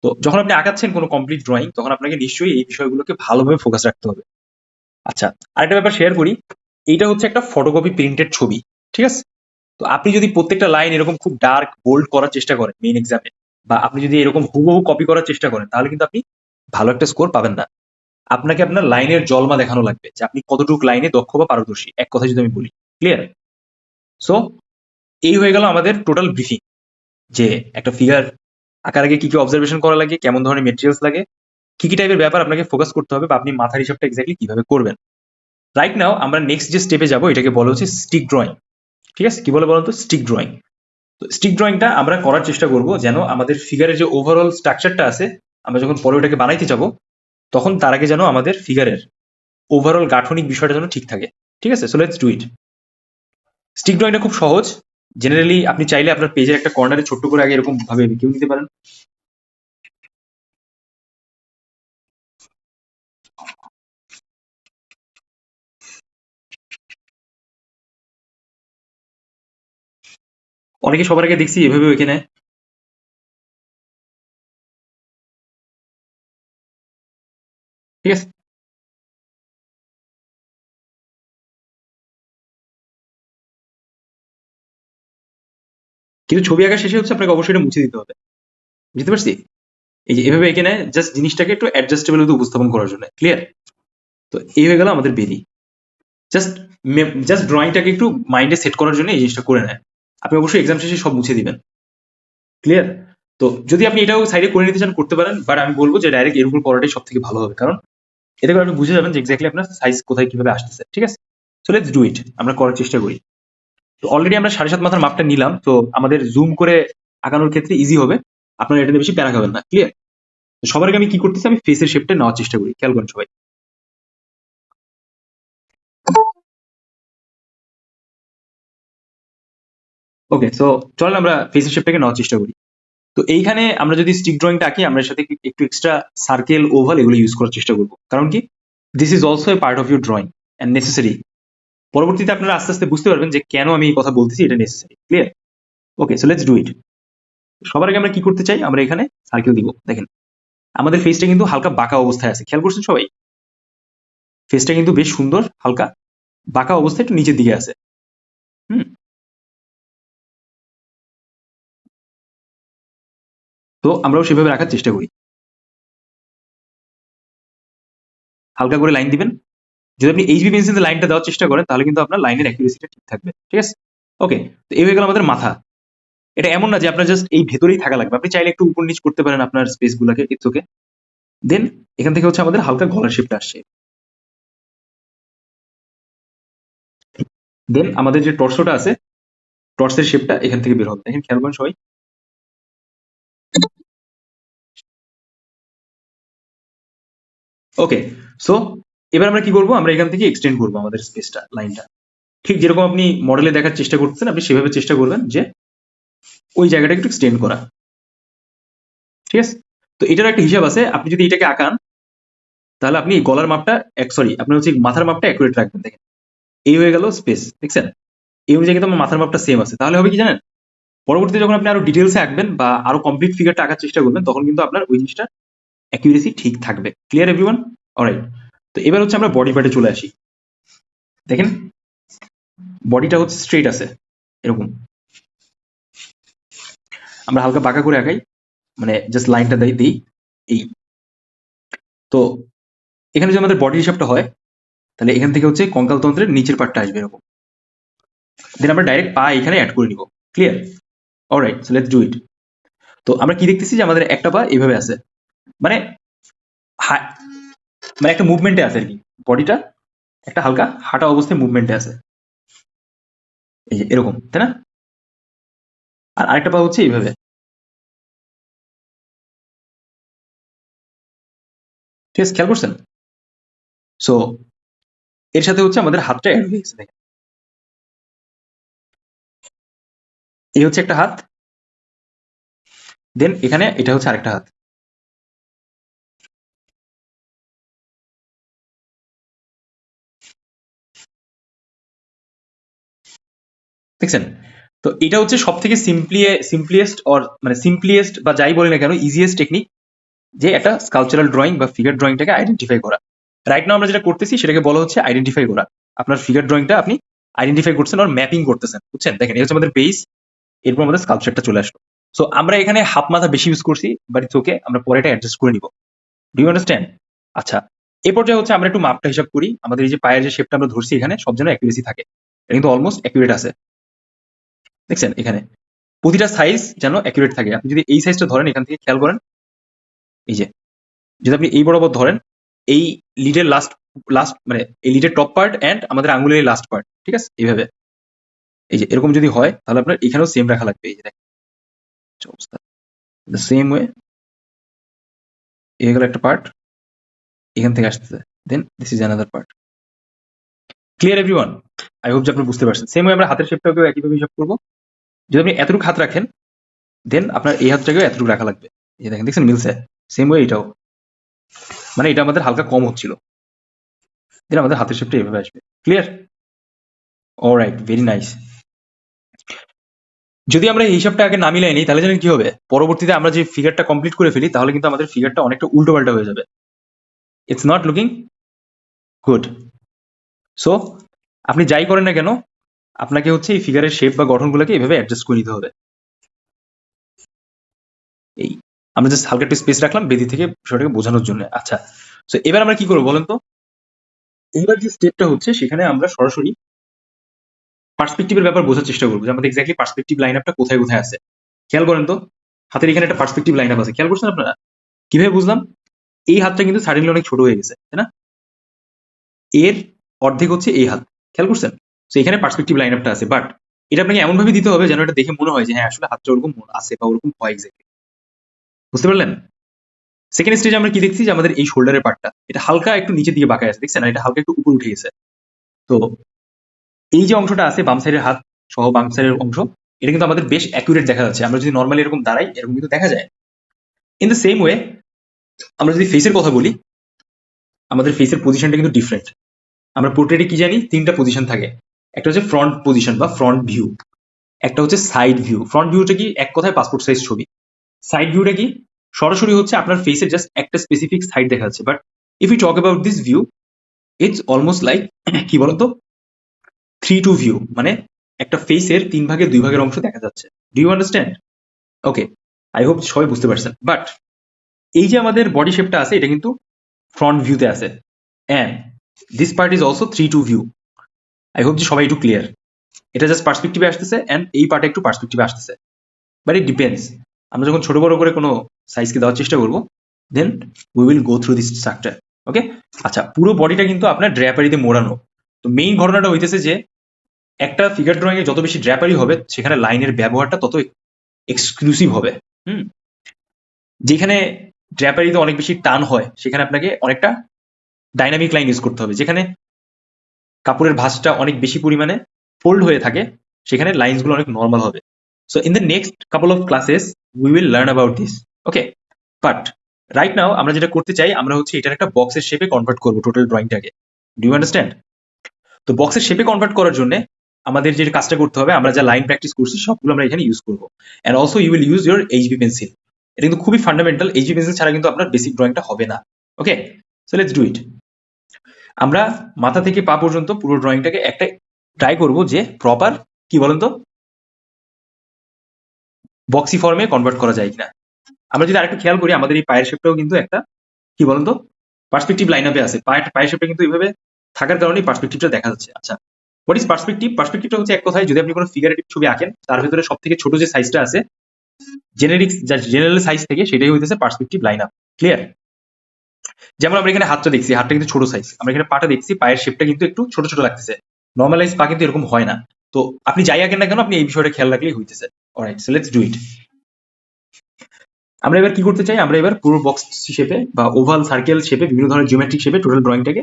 তো যখন আপনি আঁকাচ্ছেন কোনো কমপ্লিট ড্রয়িং তখন আপনাকে নিশ্চয়ই এই বিষয়গুলোকে ভালোভাবে ফোকাস রাখতে হবে। আচ্ছা, আরেকটা ব্যাপার শেয়ার করি। এইটা হচ্ছে একটা ফটোকপি প্রিন্টেড ছবি। ঠিক আছে? তো আপনি যদি প্রত্যেকটা লাইন এরকম খুব ডার্ক বোল্ড করার চেষ্টা করেন মেইন এক্সামে, বা আপনি যদি এরকম হুবহু কপি করার চেষ্টা করেন, তাহলে কিন্তু আপনি ভালো একটা স্কোর পাবেন না। আপনাকে আপনার লাইনের জলমা দেখানো লাগবে যে আপনি কতটুকু লাইনে দক্ষ বা পারদর্শী, এক কথা যদি আমি বলি। ক্লিয়ার? সো এই হয়ে গেল আমাদের টোটাল ব্রিফিং, যে একটা ফিগার আঁকার আগে কি কি অবজারভেশন করা লাগে, কেমন ধরনের মেটেরিয়ালস লাগে, কি কি টাইপের ব্যাপার আপনাকে ফোকাস করতে হবে, বা আপনি মাথার হিসাবটা এক্স্যাক্টলি কিভাবে করবেন। রাইট নাও আমরা নেক্সট যে স্টেপে যাবো এটাকে বলা হচ্ছে স্টিক ড্রয়িং। ঠিক আছে? কি বলে বলুন তো? Stick drawing. তো স্টিক ড্রয়িংটা আমরা করার চেষ্টা করব যেন আমাদের ফিগারের যে ওভারঅল স্ট্রাকচারটা আছে, আমরা যখন পরে ওটাকে বানাইতে যাব তখন তার আগে যেন আমাদের ফিগারের ওভারঅল গাঠনিক বিষয়টা যেন ঠিক থাকে। ঠিক আছে? So let's do it. Stick ড্রয়িংটা খুব সহজ। জেনারেলি আপনি চাইলে আপনার পেজের একটা কর্নারে ছোট্ট করে আগে এরকম ভাবে এঁকেও নিতে পারেন। অনেকে সবার আগে দেখছি এভাবেও এঁকে নেয়। ঠিক আছে? কিন্তু ছবি আঁকা শেষে হচ্ছে আপনাকে অবশ্যই এটা মুছে দিতে হবে। বুঝতে পারছি? এই যে এভাবে এঁকে নেয় জাস্ট জিনিসটাকে একটু অ্যাডজাস্টেবল উপস্থাপন করার জন্য। ক্লিয়ার? তো এই হয়ে গেল আমাদের বেরি। জাস্ট জাস্ট ড্রয়িংটাকে একটু মাইন্ডে সেট করার জন্য এই জিনিসটা করে নেয়। আপনি অবশ্যই এক্সাম শেষে সব মুছে দিবেন। ক্লিয়ার? তো যদি আপনি এটাও সাইডে করে নিতে চান করতে পারেন, বাট আমি বলবো যে ডাইরেক্ট এর উপর করাটাই সব থেকে ভালো হবে, কারণ এতে করে আপনি বুঝে যাবেন যে এক্স্যাক্টলি আপনার সাইজ কোথায় কিভাবে আসতেছে। ঠিক আছে? So let's do it. আমরা করার চেষ্টা করি। তো অলরেডি আমরা 7.5 মাথার মাপটা নিলাম, তো আমাদের জুম করে আঁকানোর ক্ষেত্রে ইজি হবে। আপনারা এটাতে বেশি প্যারা খাবেন না। ক্লিয়ার? সবার আগে আমি কি করতেছি, আমি ফেসের শেপটা নেওয়ার চেষ্টা করি। খেয়াল করেন সবাই। ওকে, সো চলেন আমরা ফেসের শেপটাকে নেওয়ার চেষ্টা করি। তো এইখানে আমরা যদি স্টিক ড্রয়িংটা আঁকি আমরা এর সাথে একটু এক্সট্রা সার্কেল, ওভাল এগুলো ইউজ করার চেষ্টা করবো। কারণ কি, this is also A part of your drawing and necessary. পরবর্তীতে আপনারা আস্তে আস্তে বুঝতে পারবেন যে কেন আমি এই কথা বলতেছি, এটা necessary. Clear? Okay, so let's do it. সবার আগে আমরা কি করতে চাই, আমরা এখানে সার্কেল দিব। দেখেন আমাদের ফেসটা কিন্তু হালকা বাঁকা অবস্থায় আছে। খেয়াল করছেন সবাই? ফেসটা কিন্তু বেশ সুন্দর, হালকা বাঁকা অবস্থায় একটু নিচের দিকে আছে। হুম। তো আমরাও সেভাবে রাখার চেষ্টা করি। হালকা করে লাইন দিবেন। যদি আপনি এইচবি পেন্সিল দিয়ে লাইনটা দেওয়ার চেষ্টা করেন তাহলে কিন্তু আপনার লাইনের অ্যাকুরেসিটা ঠিক থাকবে। ঠিক আছে? ওকে, তো এই হয়ে গেল আমাদের মাথা। এটা এমন না যে আপনার জাস্ট এই ভেতরেই থাকা লাগবে, আপনি চাইলে একটু উপর নিচ করতে পারেন আপনার স্পেস গুলাকে, ইটস ওকে। দেন এখান থেকে হচ্ছে আমাদের হালকা গলার শেপটা আসছে। দেন আমাদের যে টর্সোটা আছে, টর্সের শেপটা এখান থেকে বের হবে, দেখেন খেয়াল করেন সবাই। ওকে, সো এবার আমরা কি করবো, আমরা এখান থেকে এক্সটেন্ড করবো আমাদের স্পেসটা, লাইনটা ঠিক যেরকম আপনি মডেলে দেখার চেষ্টা করতেছেন, আপনি সেভাবে চেষ্টা করবেন যে ওই জায়গাটা একটু এক্সটেন্ড করা, ঠিক আছে। তো এটার একটা হিসাব আছে, আপনি যদি এটাকে আঁকান তাহলে আপনি গলার মাপটা সরি আপনার হচ্ছে মাথার মাপটা অ্যাকুরেট রাখবেন। দেখেন এই হয়ে গেল স্পেস, দেখছেন এই অনুযায়ী কিন্তু আমার মাথার মাপটা সেম আছে। তাহলে হবে কি জানেন, পরবর্তীতে যখন আপনি আরো ডিটেলসে আঁকবেন বা আরো কমপ্লিট ফিগারটা আঁকার চেষ্টা করবেন, তখন কিন্তু আপনার ওই জিনিসটা অ্যাকুরেসি ঠিক থাকবে। Clear everyone? অলরাইট, তো এবার হচ্ছে আমরা বডি পার্টে চলে আসি। দেখেন বডিটা হচ্ছে স্ট্রেট আছে এরকম, আমরা হালকা বাঁকা করে আঁকাই, মানে জাস্ট লাইনটা দিই এই। তো এখানে যদি আমাদের বডি হিসাবটা হয়, তাহলে এখান থেকে হচ্ছে কঙ্কালতন্ত্রের নিচের পার্টটা আসবে এরকম। দেন আমরা ডাইরেক্ট পা এখানে অ্যাড করে নিব। Clear? Alright, so let's do it. তো আমরা কি দেখতেছি যে আমাদের একটা পা এইভাবে আছে, মানে মানে একটা মুভমেন্টে আছে আর কি, বডিটা একটা হালকা হাঁটা অবস্থায় মুভমেন্টে আছে, এই যে এরকম, তাই না? আর আরেকটা পা হচ্ছে এইভাবে। ঠিক আছে, খেয়াল করছেন? সো এর সাথে হচ্ছে আমাদের হাতটা অ্যাড হয়ে গেছে, দেখেন এই হচ্ছে একটা হাত, দেন এখানে এটা হচ্ছে আরেকটা হাত। দেখছেন? তো এটা হচ্ছে সব থেকে সিম্পলিয়েস্ট অর মানে সিম্পলিয়েস্ট বা যাই বলি না কেন ইজিয়েস্ট টেকনিক, যে একটা স্কালচারাল ড্রয়িং বা ফিগার ড্রয়িংটাকে আইডেন্টিফাই করা। রাইট নাও আমরা যেটা করতেছি সেটাকে বলা হচ্ছে আইডেন্টিফাই করা। আপনার ফিগার ড্রয়িংটা আপনি আইডেন্টিফাই করছেন আর ম্যাপিং করতেছেন, বুঝছেন? দেখেন এই হচ্ছে আমাদের বেস, এরপর আমাদের স্কালচারটা চলে আসলো। সো আমরা এখানে হাফ মাথা বেশি ইউজ করছি, বাট ইটস ওকে, আমরা পরে এটা অ্যাডজাস্ট করে নিব। Do you understand? আচ্ছা, এই পর্যায়ে হচ্ছে আমরা একটু মাপটা হিসাব করি, আমাদের এই যে পায়ের যে শেপটা আমরা ধরছি এখানে সব যেন অ্যাকুরেসি থাকে, এটা কিন্তু অলমোস্ট অ্যাকুরেট আছে। দেখছেন এখানে প্রতিটা সাইজ যেন অ্যাকুরেট থাকে। আপনি যদি এই সাইজটা ধরেন, এখান থেকে খেয়াল করেন, এই যে যদি আপনি এই বরাবর ধরেন, এই লিডের লাস্ট লাস্ট মানে এই লিডের টপ পার্ট এন্ড আমাদের আঙ্গুলের এই লাস্ট পার্ট, ঠিক আছে এইভাবে, এই যে এরকম যদি হয় তাহলে আপনার এখানেও সেম রাখা লাগবে। এই যে দেখেন কি অবস্থা, দ্য সেম ওয়ে এই গেল একটা পার্ট, এখান থেকে আসতেছে, then this is another part. Clear everyone? I hope যে আপনি বুঝতে পারছেন। সেম ওয়ে আমরা হাতের শেপটাকেও একইভাবে হিসাব করবো। যদি আপনি এতটুকু হাত রাখেন, দেন আপনার এই হাতটাকেও এতটুকু রাখা লাগবে। এই যে দেখেন, দেখছেন মিলছে? সেম ওয়ে এটাও, মানে এটা আমাদের হালকা কম হচ্ছিল, দেন আমাদের হাতের শেপটা এভাবে আসবে। ক্লিয়ার? Alright, very nice. যদি আমরা এই হিসাবটা আগে না মিলাই নিই তাহলে জানেন কি হবে, পরবর্তীতে আমরা যে ফিগারটা কমপ্লিট করে ফেলি তাহলে কিন্তু আমাদের ফিগারটা অনেকটা উল্টো পাল্টা হয়ে যাবে। It's not looking good. So আপনি যাই করেন না কেন, আপনাকে হচ্ছে এই ফিগারের শেপ বা গঠনগুলোকে এভাবে অ্যাডজাস্ট করে নিতে হবে। এই আমরা জাস্ট হালকা একটু স্পেস রাখলাম বেদি থেকে বিষয়টাকে বোঝানোর জন্য। আচ্ছা, সো এবার আমরা কি করবো বলেন তো? এবার যে স্টেপটা হচ্ছে সেখানে আমরা সরাসরি পার্সপেক্টিভের ব্যাপার বোঝার চেষ্টা করবো, যে আমাদের এক্স্যাক্টলি পার্সপেক্টিভ লাইন আপটা কোথায় কোথায় আছে। খেয়াল করেন তো, হাতের এখানে একটা পার্সপেক্টিভ লাইন আপ আছে, খেয়াল করছেন আপনারা? কিভাবে বুঝলাম? এই হাতটা কিন্তু সাডেনলি অনেক ছোট হয়ে গেছে, তাই না? এর অর্ধেক হচ্ছে এই হাত, খেয়াল করছেন? তো এখানে পার্সপেক্টিভ লাইন আপটা আছে, বাট এটা আপনাকে এমন ভাবে দিতে হবে যেন এটা দেখে মনে হয় যে হ্যাঁ আসলে হাতটা ওরকম আছে বা ওরকম হয় এক্স্যাক্টলি। বুঝতে পারলেন? সেকেন্ড স্টেজে আমরা কি দেখছি, যে আমাদের এই শোল্ডারের পার্টটা এটা হালকা একটু নিচের দিকে বাঁকা আছে, দেখছেন? এটা হালকা একটু উপরে উঠে গেছে। তো এই যে অংশটা আছে বাম সাইডের হাত সহ বাম সাইডের অংশ, এটা কিন্তু আমাদের বেশ অ্যাকুরেট দেখা যাচ্ছে। আমরা যদি নর্মালি এরকম দাঁড়াই এরকম কিন্তু দেখা যায়। ইন দ্য সেম ওয়ে আমরা যদি ফেসের কথা বলি, আমাদের ফেসের পজিশনটা কিন্তু ডিফারেন্ট। আমরা পোর্ট্রেটে কি জানি, তিনটা পজিশন থাকে। একটা হচ্ছে ফ্রন্ট পজিশন বা ফ্রন্ট ভিউ, একটা হচ্ছে সাইড ভিউ। ফ্রন্ট ভিউটা কি, এক কথায় পাসপোর্ট সাইজ ছবি। সাইড ভিউটা কি, সরাসরি হচ্ছে আপনার ফেসের জাস্ট একটা স্পেসিফিক সাইড দেখা যাচ্ছে। But if you talk about this view, it's almost like কি বলতো 3-2 ভিউ, মানে একটা ফেসের 3 ভাগের 2 ভাগের অংশ দেখা যাচ্ছে। Do you understand? Okay, I hope সবাই বুঝতে পারছেন। বাট এই যে আমাদের বডি শেপটা আছে এটা কিন্তু ফ্রন্ট ভিউতে আছে, and this part is also 3-2 view. I hope যে সবাই একটু ক্লিয়ার। এটা জাস্ট পার্সপেক্টিভে আসতেছে, অ্যান্ড এই পার্টে একটু পার্সপেক্টিভে আসতেছে। But it depends. আমরা যখন ছোট বড় করে কোনো সাইজকে দেওয়ার চেষ্টা করবো, then we will go through this structure. Okay, আচ্ছা, পুরো বডিটা কিন্তু আপনার ড্র্যাপারিতে মোড়ানো। তো মেইন ঘটনাটা হইতেছে যে একটা ফিগার ড্রয়িং এ যত বেশি ড্র্যাপারি হবে, সেখানে লাইনের ব্যবহারটা তত এক্সক্লুসিভ হবে। হুম, যেখানে ড্র্যাপারিতে অনেক বেশি টান হয়, সেখানে আপনাকে অনেকটা ডাইনামিক লাইন ইউজ করতে হবে। যেখানে কাপড়ের ভাঁজটা অনেক বেশি পরিমাণে ফোল্ড হয়ে থাকে, সেখানে লাইনস গুলো অনেক নর্মাল হবে। So in the next couple of classes we will learn about this. Okay, but right নাও আমরা যেটা করতে চাই, আমরা হচ্ছে এটার একটা বক্সের শেপে কনভার্ট করবো টোটাল ড্রয়িংটাকে। Do you understand? তো বক্সের শেপে কনভার্ট করার জন্য আমাদের যে কাজটা করতে হবে, আমরা যা লাইন প্র্যাকটিস করছি সবগুলো আমরা এখানে ইউজ করবো। And also you will use your HB pencil. এটা কিন্তু খুবই ফান্ডামেন্টাল, এইচবি পেন্সিল ছাড়া কিন্তু আপনার বেসিক ড্রয়িংটা হবে না। ওকে, সো লেটস ডু ইট। আমরা মাথা থেকে পা পর্যন্ত পুরো ড্রয়িংটাকে একটা ট্রাই করব যে প্রপার, কি বলেন তো, বক্সি ফর্মে কনভার্ট করা যায় কিনা। আমরা যদি আরেকটু খেয়াল করি, আমাদের এই পায়ের শেপটাও কিন্তু একটা, কি বলেন তো, পার্সপেক্টিভ লাইন আপে আছে। পায়ের শেপটা কিন্তু এইভাবে থাকার কারণেই পার্সপেক্টিভটা দেখা যাচ্ছে। আচ্ছা, হোয়াট ইজ পার্সপেক্টিভ? পার্সপেক্টিভটা হচ্ছে এক কথায়, যদি আপনি কোনো ফিগারেটিভ ছবি আঁকেন, তার ভিতরে সব থেকে ছোট যে সাইজটা আছে, জেনারেল সাইজ থেকে, সেটাই হইতেছে পার্সপেক্টিভ লাইন আপ। ক্লিয়ার? যেমন আমরা এখানে হাতটা দেখছি, হাতটা কিন্তু ছোট সাইজ। আমরা এখানে পাটা দেখছি, পায়ের শেপটা কিন্তু একটু ছোট ছোট লাগতেছে। নর্মালাইজ পা কিন্তু এরকম হয় না। তো আপনি যাই আঁকেন না কেন, আপনি এই বিষয়টা খেয়াল রাখলেই হইতেছে। Alright, so let's do it. আমরা এবার কি করতে চাই, আমরা এবার পুরো বক্স শেপে বা ওভাল সার্কেল শেপে, বিভিন্ন ধরনের জিওমেট্রিক শেপে টোটাল ড্রয়িংটাকে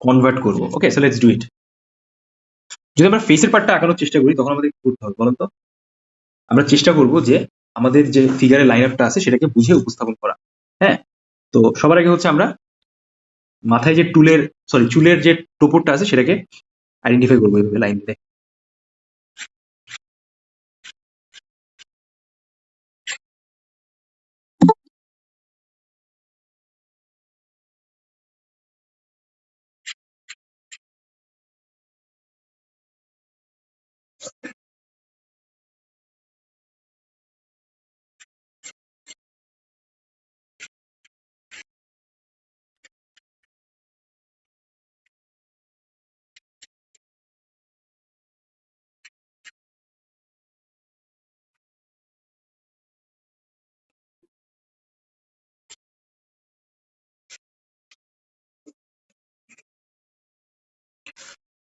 কনভার্ট করবো। ওকে, সো লেটস ডু ইট। যদি আমরা ফেসের পার্টটা আঁকানোর চেষ্টা করি, তখন আমাদের কি করতে হবে বলুন তো? আমরা চেষ্টা করবো যে আমাদের যে ফিগারের লাইন আপটা আছে সেটাকে বুঝে উপস্থাপন করা। হ্যাঁ, তো সবার আগে হচ্ছে আমরা মাথায় যে চুলের যে টোপরটা আছে সেটাকে আইডেন্টিফাই করবো এইভাবে লাইন দিয়ে।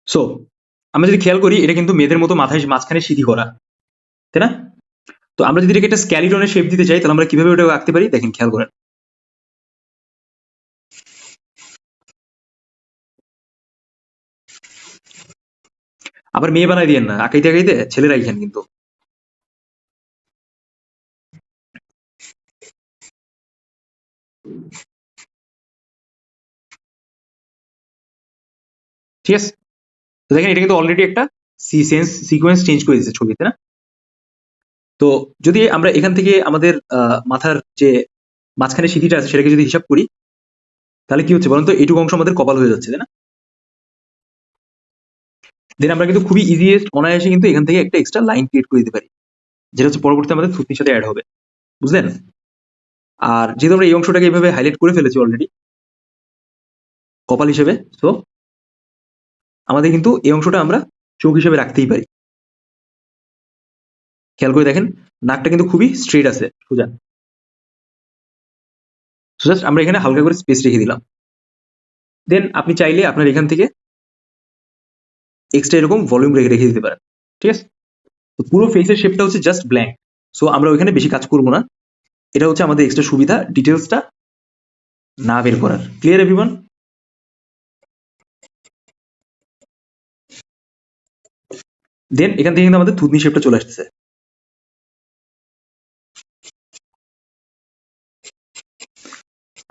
সো আমরা যদি খেয়াল করি, এটা কিন্তু মেয়েদের মতো মাথায় মাঝখানে সিঁথি করা, তাই না? তো আমরা যদি এটাকে একটা স্ক্যালিটনের শেপ দিতে চাই, তাহলে আমরা কিভাবে ওটা আঁকতে পারি? দেখেন, খেয়াল করেন। আবার মেয়ে বানাই দিয়েন না, আঁকাইতে আঁকাইতে ছেলেরা আইছেন কিন্তু। ঠিক আছে, তো দেখেন এটা কিন্তু অলরেডি একটা সিকোয়েন্স চেঞ্জ করে দিয়েছে ছবিতে, না? তো যদি আমরা এখান থেকে আমাদের মাথার যে মাঝখানে সিঁথিটা আছে সেটাকে যদি হিসাব করি, তাহলে কি হচ্ছে বলুন তো? এইটুকু অংশ আমাদের কপাল হয়ে যাচ্ছে, তাই না? দেন আমরা কিন্তু খুবই ইজিয়েস্ট অনায়াসে কিন্তু এখান থেকে একটা এক্সট্রা লাইন ক্রিয়েট করে দিতে পারি, যেটা হচ্ছে পরবর্তীতে আমাদের থুতনির সাথে অ্যাড হবে। বুঝলেন? আর যেহেতু আমরা এই অংশটাকে এইভাবে হাইলাইট করে ফেলেছি অলরেডি কপাল হিসেবে, তো আমাদের কিন্তু এই অংশটা আমরা চোখ হিসেবে রাখতেই পারি। খেয়াল করে দেখেন, নাকটা কিন্তু খুবই স্ট্রেট আছে, সোজা। জাস্ট আমরা এখানে হালকা করে স্পেস রেখে দিলাম। দেন আপনি চাইলে আপনার এখান থেকে এক্সট্রা এরকম ভলিউম রেখে রেখে দিতে পারেন। ঠিক আছে, তো পুরো ফেসের শেপটা হচ্ছে জাস্ট ব্ল্যাঙ্ক। সো আমরা ওইখানে বেশি কাজ করবো না। এটা হচ্ছে আমাদের এক্সট্রা সুবিধা, ডিটেলসটা না বের করার। Clear everyone? দেন এখান থেকে কিন্তু আমাদের থুতনি শেপটা চলে আসতেছে।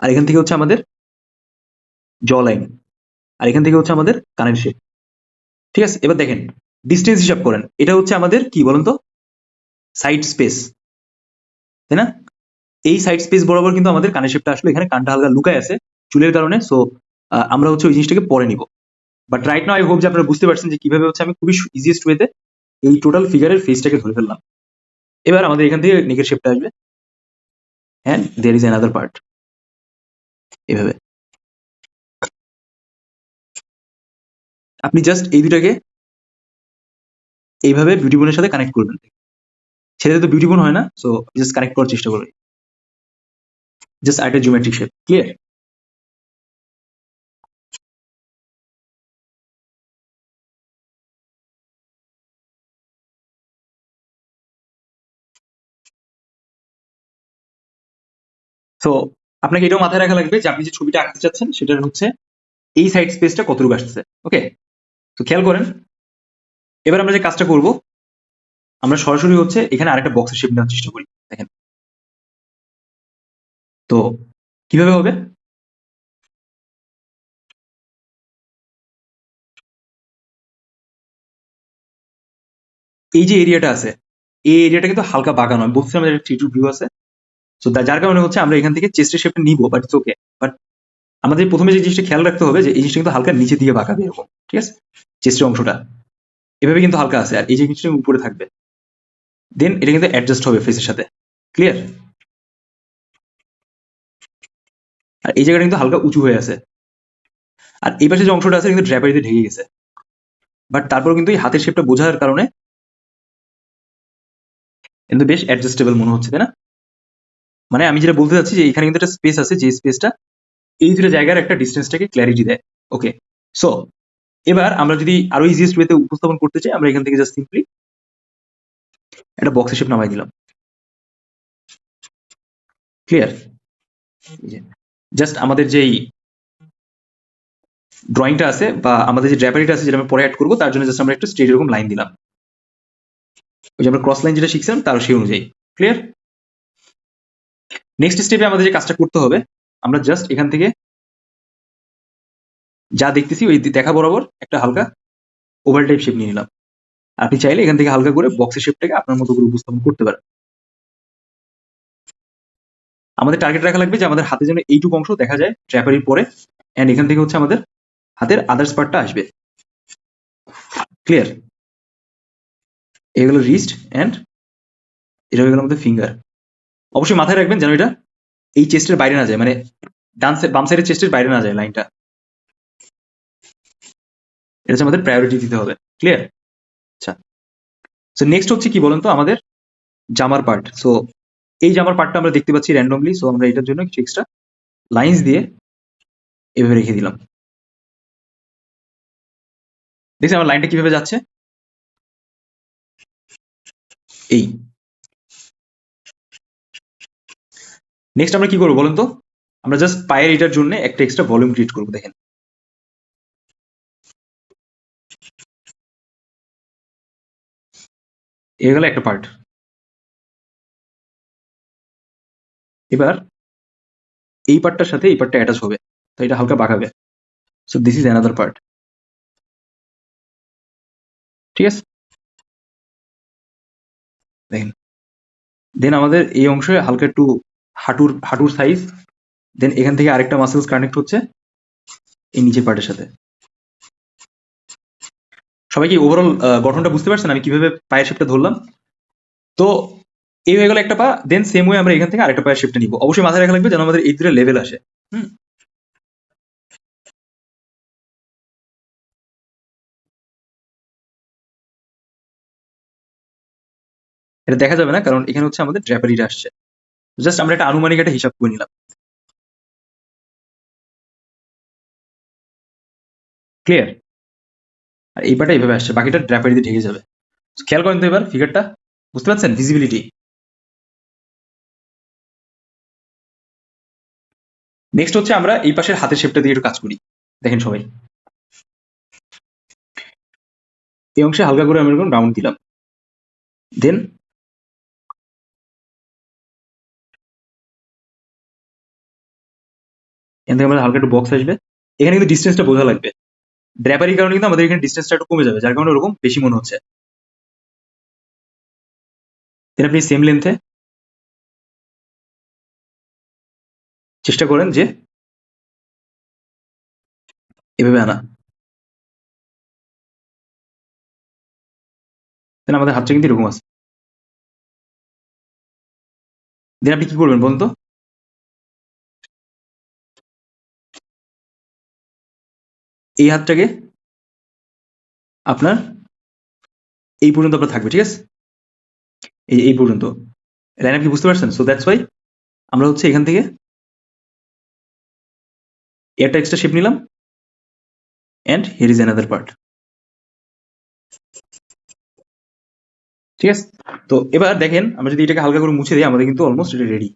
আর এখান থেকে হচ্ছে আমাদের জ লাইন, আর এখান থেকে হচ্ছে আমাদের কানের শেপ। ঠিক আছে, এবার দেখেন ডিস্টেন্স হিসাব করেন। এটা হচ্ছে আমাদের কি বলেন তো? সাইড স্পেস, তাই না? এই সাইড স্পেস বরাবর কিন্তু আমাদের কানের শেপটা আসলে, এখানে কানটা হালকা লুকায় আছে চুলের কারণে। সো আমরা হচ্ছে ওই জিনিসটাকে পরে নিব। But right now I hope যে আপনারা বুঝতে পারছেন যে কিভাবে হচ্ছে আমি খুবই ইজিয়েস্ট ওয়েতে এই টোটাল ফিগারের ফেসটাকে ধরে ফেললাম। এবার আমাদের এখান থেকে নেকের শেপটা আসবে, and there is another part, এভাবে। আপনি জাস্ট এই দুটাকে এইভাবে বিউটি বোনের সাথে কানেক্ট করবেন। ছেলেদের তো বিউটিফুল হয় না, সো জাস্ট কানেক্ট করার চেষ্টা করবে, জাস্ট আরেকটা জিওমেট্রিক শেপ। ক্লিয়ার? সো আপনাকে এটাও মাথায় রাখা লাগবে যে আপনি যে ছবিটা আঁকতে চাচ্ছেন সেটার হচ্ছে এই সাইড স্পেসটা কতটুকু আসছে। ওকে, তো খেয়াল করেন, এবার আমরা যে কাজটা করব, আমরা সরাসরি হচ্ছে এখানে আরেকটা বক্সের শেপ নেওয়ার চেষ্টা করি। দেখেন তো কিভাবে হবে। এই যে এরিয়াটা আছে, এই এরিয়াটা কিন্তু হালকা বাঁকানো, আমি বলছিলাম যে থ্রি টু ভিউ আছে। তো যার কারণে হচ্ছে আমরা এখান থেকে চেস্টের শেপটা নিবো, বাট ইটস ওকে। বাট আমাদের প্রথমে যে জিনিসটা খেয়াল রাখতে হবে যে এই জিনিসটা কিন্তু হালকা নিচের দিকে বাঁকাবে এরকম, ঠিক আছে? চেস্টের অংশটা এভাবে কিন্তু হালকা আছে, আর এই যে জিনিসটা উপরে থাকবে, দেন এটা কিন্তু অ্যাডজাস্ট হবে ফেসের সাথে। ক্লিয়ার? আর এই জায়গাটা কিন্তু হালকা উঁচু হয়ে আছে, আর এই পাশে যে অংশটা আছে কিন্তু ড্র্যাপারিতে ঢেকে গেছে। বাট তারপর কিন্তু এই হাতের শেপটা বোঝার কারণে কিন্তু বেশ অ্যাডজাস্টেবল মনে হচ্ছে, তাই না? মানে আমি যেটা বলতে চাচ্ছি যে এখানে কিন্তু একটা স্পেস আছে, যে স্পেসটা এই দুটো জায়গার একটা ডিস্টেন্সটাকে ক্ল্যারিটি দেয়। ওকে, সো এবার আমরা যদি আরো ইজিয়েস্ট ওয়েতে উপস্থাপন করতে চাই, আমরা এখান থেকে জাস্ট সিম্পলি একটা বক্সের শেপ নামাই দিলাম। ক্লিয়ার? জাস্ট আমাদের যেই ড্রয়িংটা আছে বা আমাদের যে ড্র্যাপারিটা আছে যেটা আমরা পরে অ্যাড করবো, তার জন্য জাস্ট আমরা একটা স্ট্রেট এরকম লাইন দিলাম, ওই যে আমরা ক্রস লাইন যেটা শিখছিলাম তার সেই অনুযায়ী। ক্লিয়ার? নেক্সট স্টেপে আমাদের যে কাজটা করতে হবে, আমরা জাস্ট এখান থেকে যা দেখতেছি ওই দেখা বরাবর একটা হালকা ওভাল টাইপ শেপ নিয়ে নিলাম। আপনি চাইলে এখান থেকে হালকা করে বক্সের শেপটাকে আপনার মতো করে উপস্থাপন করতে পারেন। আমাদের টার্গেট রাখা লাগবে যে আমাদের হাতে যেন এইটুকু অংশ দেখা যায় ট্র্যাপারির পরে, এন্ড এখান থেকে হচ্ছে আমাদের হাতের আদার্স পার্টটা আসবে। ক্লিয়ার? এগুলো রিস্ট এন্ড এটা হয়ে গেল আমাদের ফিঙ্গার। অবশ্যই মাথায় রাখবেন যেন এটা এই চেস্টের বাইরে না যায়, মানে বাম সাইডের চেস্টের বাইরে না যায় লাইনটা। এটা হচ্ছে আমাদের প্রায়োরিটি দিতে হবে। ক্লিয়ার? আচ্ছা, সো নেক্সট হচ্ছে কি বলেন তো, আমাদের জামার পার্ট। সো এই জামার পার্টটা আমরা দেখতে পাচ্ছি র্যান্ডমলি, সো আমরা এটার জন্য কিছু এক্সট্রা লাইন্স দিয়ে এভাবে রেখে দিলাম। দেখছি আমার লাইনটা কিভাবে যাচ্ছে, এই। নেক্সট আমরা কি করবো বলেন তো, আমরা জাস্ট পায়ের এটার জন্য একটা এক্সট্রা ভলিউম ক্রিয়েট করবো। দেখেন এ গেল একটা পার্ট। এবার এই পার্টটার সাথে এই পার্টটা অ্যাটাচ হবে, তো এটা হালকা বাঁকাবে। So this is another part. ঠিক আছে, দেখেন। দেন আমাদের এই অংশে হালকা একটু হাঁটুর হাঁটুর সাইজ, দেন এখান থেকে আরেকটা মাসেলস কানেক্ট হচ্ছে এই নিচের পার্টের সাথে। সবাই কি ওভারঅল গঠনটা বুঝতে পারছেন আমি কিভাবে পায়ের শেপটা ধরলাম? তো এই হয়ে গেল একটা পা, দেন সেম ওয়ে আমরা এখান থেকে আরেকটা পায়ের শেপটা নিব। অবশ্যই মাথায় রাখা লাগবে যেন আমাদের এই দুটো লেভেল আসে। হুম, এটা দেখা যাবে না কারণ এখানে হচ্ছে আমাদের ড্র্যাপারিটা আসছে। জাস্ট আমরা একটা আনুমানিক একটা হিসাব করে নিলাম। ক্লিয়ার? আর এই পাটা এইভাবে আসছে, বাকিটা ড্র্যাপারি দিয়ে ঢেকে যাবে। খেয়াল করেন তো এবার ফিগারটা, বুঝতে পারছেন ভিজিবিলিটি? নেক্সট হচ্ছে আমরা এই পাশের হাতের শেপটা দিয়ে একটু কাজ করি। দেখেন সবাই, এই অংশে হালকা করে আমি এরকম রাউন্ড দিলাম, দেন এখান থেকে আমাদের হালকা একটু বক্স আসবে। এখানে কিন্তু ডিস্টেন্সটা বোঝা লাগবে, ড্র্যাপারির কারণে কিন্তু আমাদের এখানে ডিস্টেন্সটা একটু কমে যাবে, যার কারণে ওরকম বেশি মনে হচ্ছে। দেন আপনি সেম লেন্থে চেষ্টা করেন যে এভাবে আনা, দেন আমাদের হাতটা কিন্তু এরকম আছে। দেন আপনি কি করবেন বলুন তো, এই হাতটাকে আপনার এই পর্যন্ত আপনার থাকবে, ঠিক আছে? এই পর্যন্ত লাইন আপ কি বুঝতে পারছেন? সো দ্যাটস ওয়াই আমরা হচ্ছে এখান থেকে একটা এক্সট্রা শেপ নিলাম and here is another part. ঠিক আছে, তো এবার দেখেন আমরা যদি এটাকে হালকা করে মুছে দিই আমাদের কিন্তু অলমোস্ট এটা রেডি।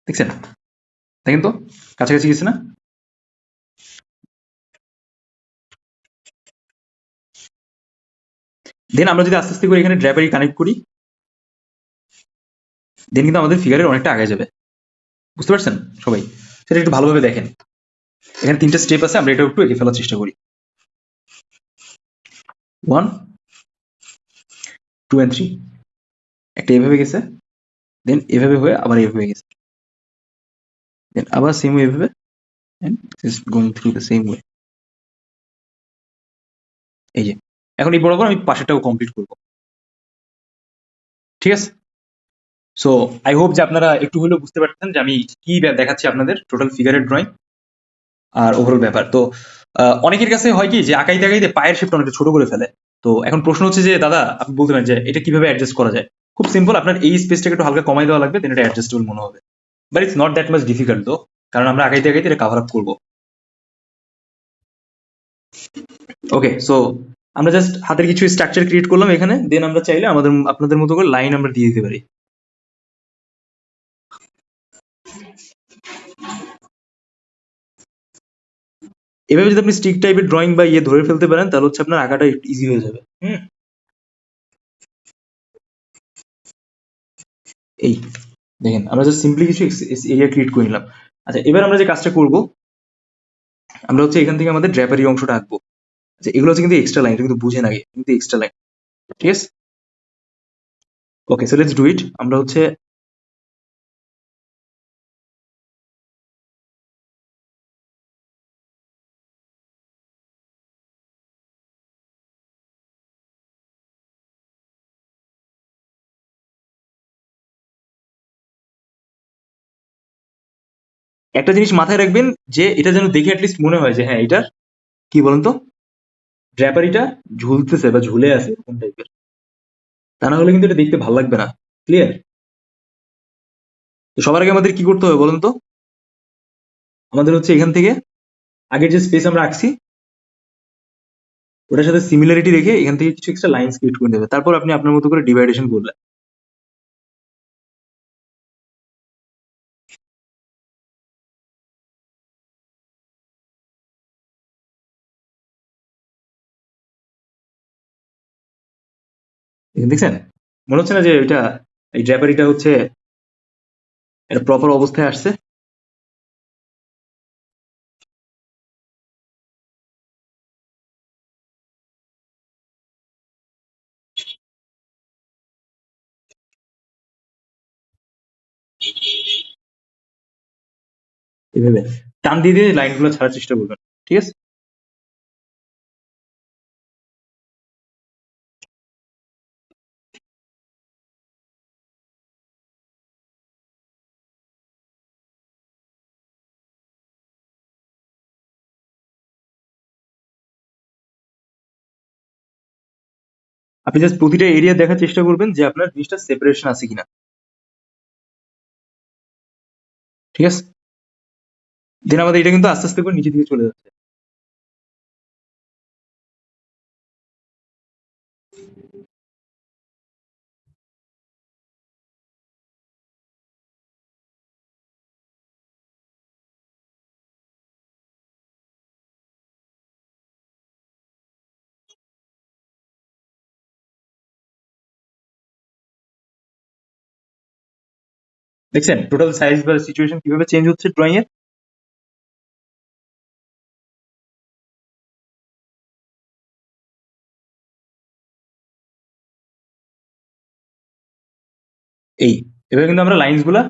দেখছেন? দেখেন তো কাছাকাছি গেছে না? দেন আমরা যদি আস্তে আস্তে করে এখানে ড্রাইভারি কানেক্ট করি দেন কিন্তু আমাদের ফিগারের অনেকটা আগে যাবে। বুঝতে পারছেন সবাই? সেটা একটু ভালোভাবে দেখেন। এখানে 3টা স্টেপ আছে, আমরা এটা একটু এঁকে ফেলার চেষ্টা করি। 1 2 and 3 একটা এভাবে গেছে, দেন এভাবে হয়ে আবার এভাবে গেছে, দেন আবার সেম ওয়ে এভাবে and just going through the same way। এই যে এখন এই বরাবর আমি পাশেরটাও কমপ্লিট করব। ঠিক আছে, সো আই হোপ যে আপনারা একটু হলেও বুঝতে পারছেন যে আমি কি দেখাচ্ছি আপনাদের টোটাল ফিগারের ড্রয়িং আর ওভারঅল ব্যাপার। তো অনেকের কাছে হয় কি যে আঁকাইতে আঁকাইতে পায়ের শেপটা অনেকটা ছোট করে ফেলে। তো এখন প্রশ্ন হচ্ছে যে দাদা আপনি বলতে পারেন যে এটা কিভাবে অ্যাডজাস্ট করা যায়? খুব সিম্পল, আপনার এই স্পেসটাকে একটু হালকা কমাই দেওয়া লাগবে, দেন এটা অ্যাডজাস্টেবল মনে হবে। But it's not that much difficult তো, কারণ আমরা আগাইতে আগাইতে এটা কাভার আপ করবো। ওকে, সো আমরা জাস্ট হাতের কিছু স্ট্রাকচার ক্রিয়েট করলাম এখানে, দেন আমরা চাইলে আমাদের আপনাদের মতো করে লাইন আমরা দিয়ে দিতে পারি। এভাবে যদি আপনি স্টিক টাইপের ড্রয়িং বা ইয়ে ধরে ফেলতে পারেন তাহলে হচ্ছে আপনার আঁকাটা ইজি হয়ে যাবে। এই দেখেন আমরা জাস্ট সিম্পলি কিছু এরিয়া ক্রিয়েট করে নিলাম। আচ্ছা, এবার আমরা যে কাজটা করব আমরা হচ্ছে এখান থেকে আমাদের ড্র্যাপারি অংশটা আঁকবো। আচ্ছা, এগুলো হচ্ছে কিন্তু এক্সট্রা লাইন, এটা কিন্তু বুঝেন আগে, কিন্তু এক্সট্রা লাইন। ঠিক আছে, okay, so let's do it. আমরা হচ্ছে একটা জিনিস মাথায় রাখবেন যে এটা যেন দেখে অ্যাটলিস্ট মনে হয় যে হ্যাঁ এটা কি বলেন তো ড্র্যাপারিটা ঝুলতেছে বা ঝুলে আছে এরকম টাইপের। তা না হলে কিন্তু এটা দেখতে ভালো লাগবে না। ক্লিয়ার? তো সবার আগে আমাদের কি করতে হবে বলেন তো? আমাদের হচ্ছে এখান থেকে আগের যে স্পেস আমরা আঁকছি ওটার সাথে সিমিলারিটি রেখে এখান থেকে কিছু এক্সট্রা লাইন ক্রিয়েট করে দেবে, তারপর আপনি আপনার মতো করে ডিভাইডেশন করলেন। দেখছেন? মনে হচ্ছে না যে এটা এই ড্র্যাপারিটা হচ্ছে এটা প্রপার অবস্থায় আসছে? এভাবে টান দিয়ে দিয়ে লাইনগুলো ছাড়ার চেষ্টা করবেন। ঠিক আছে, আপনি জাস্ট প্রতিটা এরিয়া দেখার চেষ্টা করবেন যে আপনার জিনিসটা সেপারেশন আছে কিনা। ঠিক আছে, দেন আমাদের এটা কিন্তু আস্তে আস্তে করে নিচে দিকে চলে যাচ্ছে। দেখছেন টোটাল সাইজ বা সিচুয়েশন কিভাবে চেঞ্জ হচ্ছে ড্রয়িং এর? এই এভাবে কিন্তু আমরা লাইনস গুলা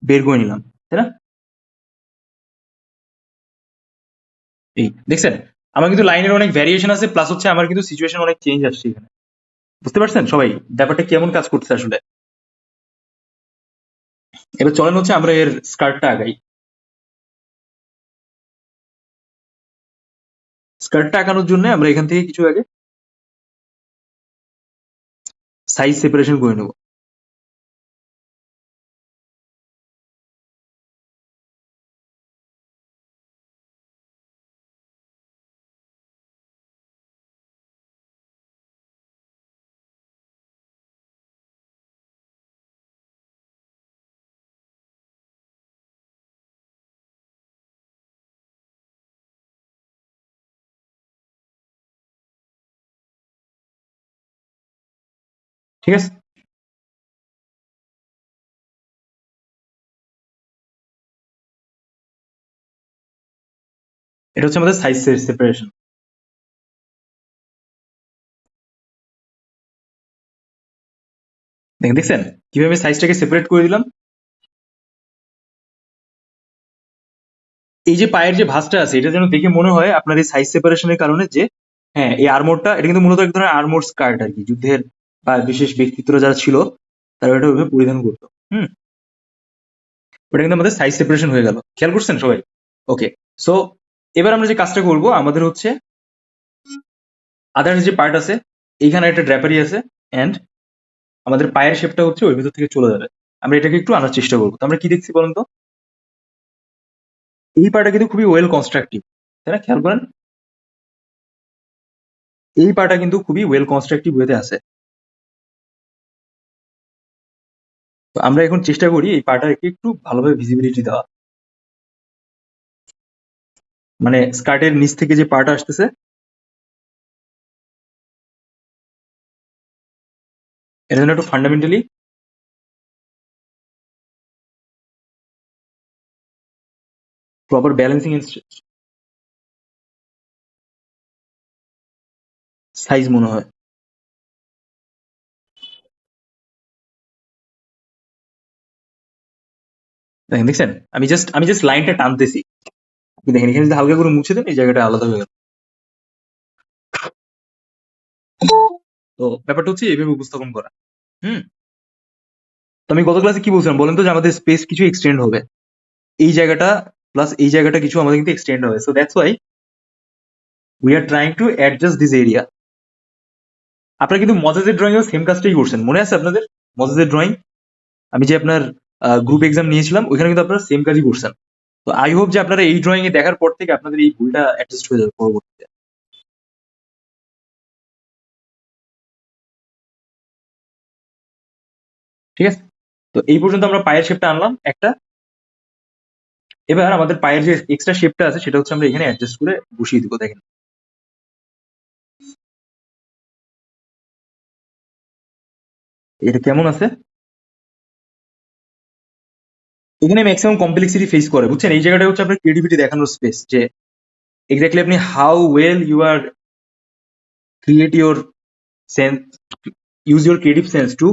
বের করে নিলাম, তাই না? এই দেখছেন আমার কিন্তু লাইনের অনেক ভ্যারিয়েশন আছে, প্লাস হচ্ছে আমার কিন্তু সিচুয়েশন অনেক চেঞ্জ আসছে এখানে। বুঝতে পারছেন সবাই ব্যাপারটা কেমন কাজ করছে আসলে? এবার চলেন হচ্ছে আমরা এর স্কার্টটা আগাই। স্কার্টটা আঁকানোর জন্য আমরা এখান থেকে কিছু আগে সাইজ সেপারেশন করে নেব। ঠিক আছে, এটা হচ্ছে আমাদের সাইজ সেপারেশন। দেখেন, দেখছেন কিভাবে আমি সাইজটাকে সেপারেট করে দিলাম? এই যে পায়ের যে ভাঁজটা আছে এটা যেন দেখে মনে হয় আপনার এই সাইজ সেপারেশনের কারণে যে হ্যাঁ, এই আর্মোরটা এটা কিন্তু মূলত এক ধরনের আর্মোর স্কার্ট আর কি, যুদ্ধের বা বিশেষ ব্যক্তিত্বরা যারা ছিল তারা এটা ওইভাবে পরিধান করতো। হুম, ওটা কিন্তু আমাদের সাইজ সেপারেশন হয়ে গেল, খেয়াল করছেন সবাই? ওকে, সো এবার আমরা যে কাজটা করব আমাদের হচ্ছে আদার্স যে পার্ট আছে, এইখানে একটা ড্র্যাপারি আছে, এন্ড আমাদের পায়ের শেপটা হচ্ছে ওই ভিতর থেকে চলে যাবে। আমরা এটাকে একটু আনার চেষ্টা করবো। তো আমরা কি দেখছি বলুন তো? এই পার্টটা কিন্তু খুবই ওয়েল কনস্ট্রাকটিভ, তাই না? খেয়াল করেন, এই পার্টটা কিন্তু খুবই ওয়েল কনস্ট্রাকটিভ ওয়েতে আছে। তো আমরা এখন চেষ্টা করি এই পার্টটাকে একটু ভালোভাবে ভিজিবিলিটি দেওয়া। মানে স্কার্টের নিচ থেকে যে পার্ট আসতেছে এটা যেন একটু fundamentally proper balancing and size মনে হয়। দেখেন, দেখছেন? আমি জাস্ট লাইনটা টানতেছি। আপনি দেখেন এখানে যদি হালকা করে মুছে দেন এই জায়গাটা আলাদা হয়ে গেল। তো ব্যাপারটা হচ্ছে এইভাবে উপস্থাপন করা। হুম, তো আমি গত ক্লাসে কি বলছিলাম বলেন তো, যে আমাদের স্পেস কিছু এক্সটেন্ড হবে, এই জায়গাটা প্লাস এই জায়গাটা কিছু আমাদের কিন্তু এক্সটেন্ড হবে। So that's why we are trying to adjust this area. আপনারা কিন্তু মজেজের ড্রয়িং এও সেম কাজটাই করছেন, মনে আছে আপনাদের? মজেজের ড্রয়িং, আমি যে আপনার গ্রুপ এক্সাম নিয়েছিলাম ওইখানে কিন্তু আপনারা সেম কাজই করছেন। তো আই হোপ যে আপনারা এই ড্রয়িং এ দেখার পর থেকে আপনাদের এই ভুলটা অ্যাডজাস্ট হয়ে যাবে পরবর্তীতে। ঠিক আছে, তো এই পর্যন্ত আমরা পায়ের শেপটা আনলাম একটা। এবার আমাদের পায়ের যে এক্সট্রা শেপটা আছে সেটা হচ্ছে আমরা এখানে অ্যাডজাস্ট করে বসিয়ে দিব। দেখেন এটা কেমন আছে। এখানে ম্যাক্সিমাম কমপ্লেক্সিটি ফেস করে, বুঝছেন? এই জায়গাটা হচ্ছে আপনার ক্রিয়েটিভিটি দেখানোর স্পেস, যে এক্স্যাক্টলি আপনি how well you are create your sense, use your creative sense to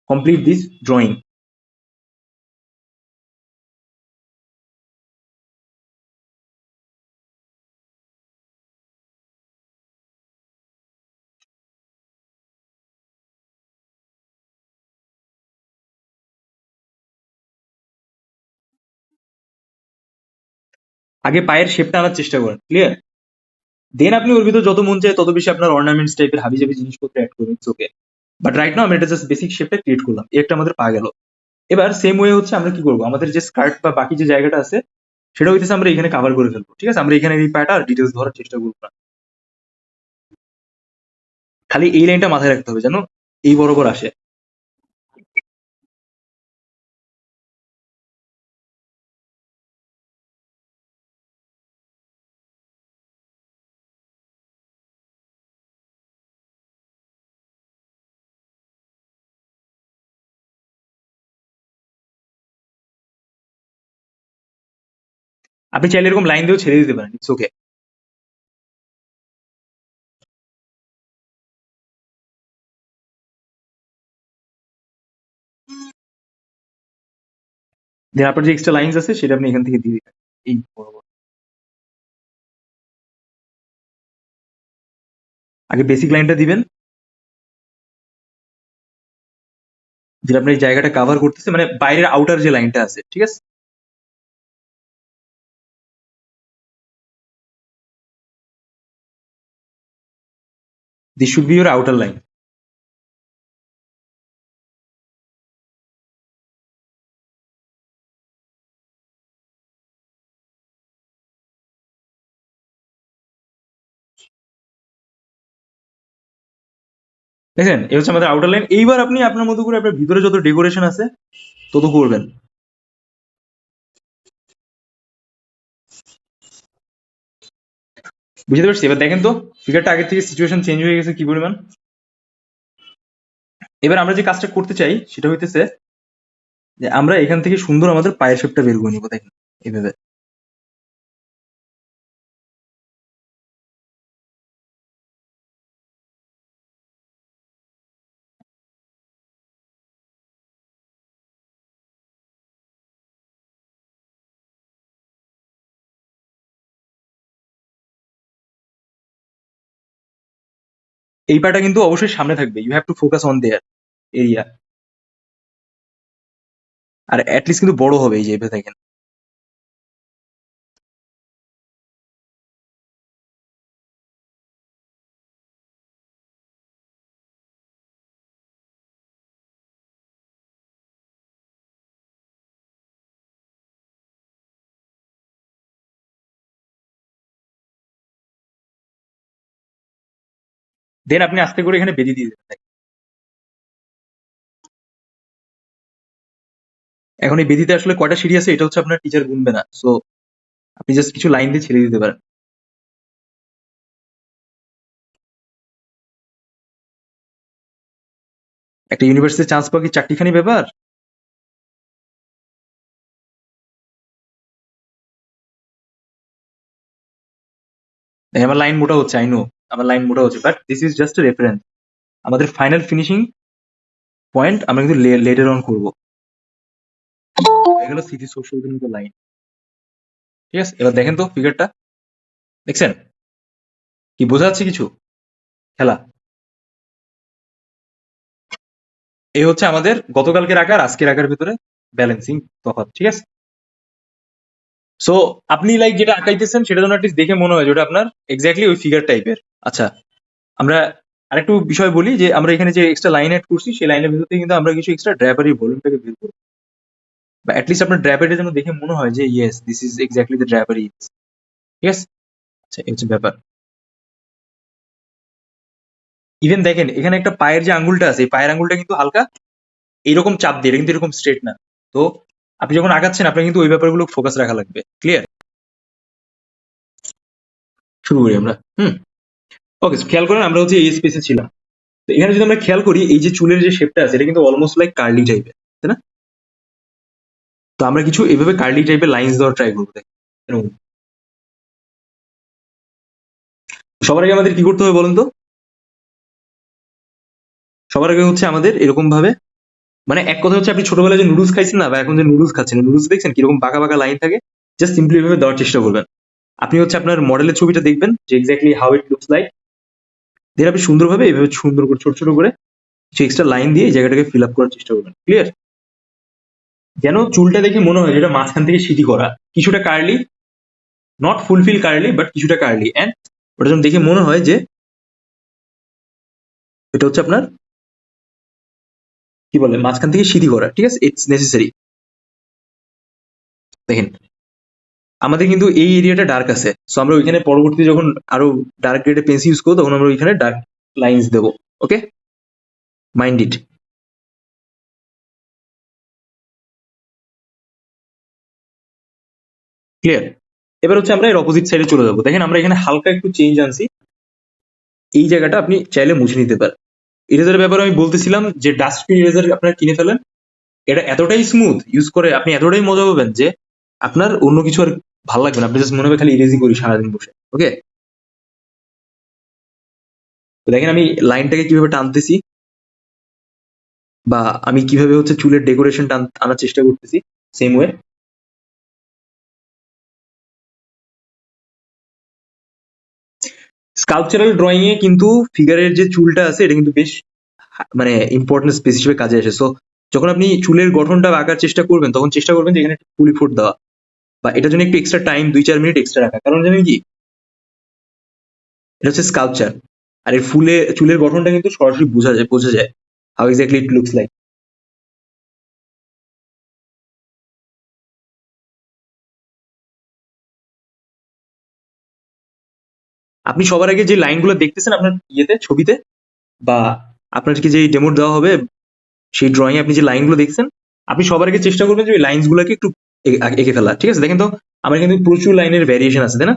complete this drawing. আগে পায়ের শেপটা আনার চেষ্টা করেন, ক্লিয়ার? দেন আপনি ওর ভিতর যত মন চায় তত বেশি আপনার অর্নামেন্টস টাইপের হাবি জাবি জিনিসপত্র অ্যাড করবেন, ওকে। বাট রাইট নাও আমরা এটা জাস্ট বেসিক শেপটা ক্রিয়েট করলাম, এই একটা আমাদের পা গেল। এবার সেম ওয়ে হচ্ছে আমরা কি করবো, আমাদের যে স্কার্ট বা বাকি যে জায়গাটা আছে সেটা হইতেছে আমরা এখানে কাভার করে ফেলবো। ঠিক আছে, আমরা এখানে এই পাটা আর ডিটেলস ধরার চেষ্টা করবো না। খালি এই লাইনটা মাথায় রাখতে হবে যেন এই বরাবর আসে। আপনি চাইলে এরকম লাইন দিয়েও ছেড়ে দিতে পারেন, ইটস ওকে। দেন আপনার যে এক্সট্রা লাইনস আছে সেটা আপনি এখান থেকে দিয়ে দিবেন এই বরাবর। আগে বেসিক লাইনটা দিবেন, যেটা আপনার এই জায়গাটা কাভার করতেছে, মানে বাইরের আউটার যে লাইনটা আছে, ঠিক আছে? This should be your outer line. দেখেন এই হচ্ছে আমাদের আউটার লাইন। এইবার আপনি আপনার মতো করে আপনার ভিতরে যত ডেকোরেশন আছে তত করবেন। বুঝতে পারছি? এবার দেখেন তো ফিগারটা আগের থেকে সিচুয়েশন চেঞ্জ হয়ে গেছে কি পরিমাণ। এবার আমরা যে কাজটা করতে চাই সেটা হইতেছে যে আমরা এখান থেকে সুন্দর আমাদের পায়ের শেপটা বের করে নিবো। দেখেন এইভাবে। এই পাটা কিন্তু অবশ্যই সামনে থাকবে, you have to focus on their area. আর অ্যাটলিস্ট কিন্তু বড় হবে এই যে এইভাবে দেখেন। দেন আপনি আস্তে করে এখানে বেঁধে দিয়ে দেবেন। এখন এই বেদিতে আসলে কয়টা সিঁড়ি আছে এটা হচ্ছে আপনার টিচার গুনবে না, সো আপনি জাস্ট কিছু লাইন দিয়ে ছেড়ে দিতে পারেন। একটা ইউনিভার্সিটিতে চান্স পাওয়া কি চারটিখানি ব্যাপার? দেখেন, আমার লাইন মোটা হচ্ছে, আই নো আমার লাইন মোটা হচ্ছে, but this is just a reference. আমাদের ফাইনাল ফিনিশিং পয়েন্ট আমরা কিন্তু লেটার অন করবো। এগুলো স্মৃতি সোশ্যাল লাইন। ঠিক আছে, এবার দেখেন তো ফিগারটা দেখছেন কি বোঝা যাচ্ছে কিছু খেলা? এই হচ্ছে আমাদের গতকালকের আকার আজকের আকার ভিতরে ব্যালেন্সিং তফাৎ। ঠিক আছে, সো আপনি লাইক যেটা আঁকাইতেছেন সেটা যেন অ্যাটলিস্ট দেখে মনে হয় যে ওটা আপনার এক্স্যাক্টলি ওই ফিগার টাইপের। আচ্ছা, আমরা আরেকটু বিষয় বলি যে আমরা এখানে যে এক্সট্রা লাইন অ্যাড করছি সেই লাইনের ভিতর থেকে কিন্তু আমরা কিছু এক্সট্রা ড্রাইভারি ভলিউমটাকে বের করবো, বা অ্যাটলিস্ট আপনার ড্রাইভারিটা যেন দেখে মনে হয় যে yes this is exactly the drapery. ঠিক আছে, আচ্ছা এই হচ্ছে ব্যাপার। ইভেন দেখেন এখানে একটা পায়ের যে আঙ্গুলটা আছে, এই পায়ের আঙ্গুলটা কিন্তু হালকা এইরকম চাপ দিয়ে, এটা কিন্তু এরকম স্ট্রেট না। তো আপনি যখন আগাচ্ছেন আপনার কিন্তু ওই ব্যাপারগুলো ফোকাস রাখা লাগবে। ক্লিয়ার? শুরু করি আমরা। ওকে, খেয়াল করেন আমরা হচ্ছে এই স্পেসে ছিলাম। তো এখানে যদি আমরা খেয়াল করি এই যে চুলের যে শেপটা আছে এটা কিন্তু অলমোস্ট লাইক কার্লি টাইপের, তাই না? তো আমরা কিছু এভাবে কার্লি টাইপের লাইন্স দেওয়ার ট্রাই করবো। দেখেন এরকম। সবার আগে আমাদের কি করতে হবে বলেন তো? সবার আগে হচ্ছে আমাদের এরকম ভাবে, মানে এক কথা হচ্ছে আপনি ছোটবেলায় যে নুডলস খাইছেন না, বা এখন যে নুডলস খাচ্ছেন, নুডলস দেখছেন কিরকম বাঁকা বাঁকা লাইন থাকে, জাস্ট সিম্পলি এভাবে দেওয়ার চেষ্টা করবেন। আপনি হচ্ছে আপনার মডেলের ছবিটা দেখবেন যে exactly how it looks like. Then আপনি সুন্দরভাবে এভাবে সুন্দর করে ছোট ছোট করে কিছু এক্সট্রা লাইন দিয়ে এই জায়গাটাকে ফিল আপ করার চেষ্টা করবেন। ক্লিয়ার? যেন চুলটা দেখে মনে হয় যেটা মাঝখান থেকে সিটি করা, কিছুটা curly, not fulfil curly but কিছুটা কার্লি, অ্যান্ড ওটা যেন দেখে মনে হয় যে এটা হচ্ছে আপনার কি বলে মাঝখান থেকে সিঁথি করা। ঠিক আছে, ইটস নেসেসারি। দেখেন আমাদের কিন্তু এই এরিয়াটা ডার্ক আছে, সো আমরা ওইখানে পরবর্তী যখন আরো ডার্ক গ্রেডে পেন্সিল ইউজ করবো তখন আমরা ওইখানে ডার্ক লাইন্স দেবো। ওকে, মাইন্ড ইট। ক্লিয়ার? এবার হচ্ছে আমরা এর অপোজিট সাইডে চলে যাবো। দেখেন আমরা এখানে হালকা একটু চেঞ্জ আনছি, এই জায়গাটা আপনি চাইলে মুছে নিতে পারেন। ইরেজারের ব্যাপারে আমি বলতেছিলাম যে ডাস্টবিন ইরেজার আপনারা কিনে ফেলেন, এটা এতটাই স্মুথ, ইউজ করে আপনি এতটাই মজা পাবেন যে আপনার অন্য কিছু আর ভালো লাগবে না, আপনি জাস্ট মনে হবে খালি ইরেজই করি সারাদিন বসে। ওকে, তো দেখেন আমি লাইনটাকে কিভাবে টানতেছি, বা আমি কিভাবে হচ্ছে চুলের ডেকোরেশন আনার চেষ্টা করতেছি সেম ওয়ে। স্কাল্পচারাল ড্রয়িং এ কিন্তু ফিগারের যে চুলটা আছে এটা কিন্তু বেশ মানে ইম্পর্টেন্ট স্পেস হিসেবে কাজে আসে। সো যখন আপনি চুলের গঠনটা আঁকার চেষ্টা করবেন তখন চেষ্টা করবেন যে এখানে ফুল ফুট দেওয়া, বা এটার জন্য একটু এক্সট্রা টাইম 2-4 মিনিট এক্সট্রা রাখা। কারণ জানেন কি, এটা হচ্ছে স্কাল্পচার, আর এর ফুলে চুলের গঠনটা কিন্তু সরাসরি বোঝা যায় how exactly it looks like. আপনি সবার আগে যে লাইনগুলো দেখতেছেন আপনার ইয়েতে ছবিতে বা আপনাকে যে ডেমো দেওয়া হবে সেই ড্রয়িং আপনি যে লাইনগুলো দেখছেন, আপনি সবার আগে চেষ্টা করবেন যে ওই লাইনসগুলোকে একটু এঁকে ফেলা। ঠিক আছে, দেখেন তো আমার কিন্তু প্রচুর লাইনের ভ্যারিয়েশন আছে, তাই না?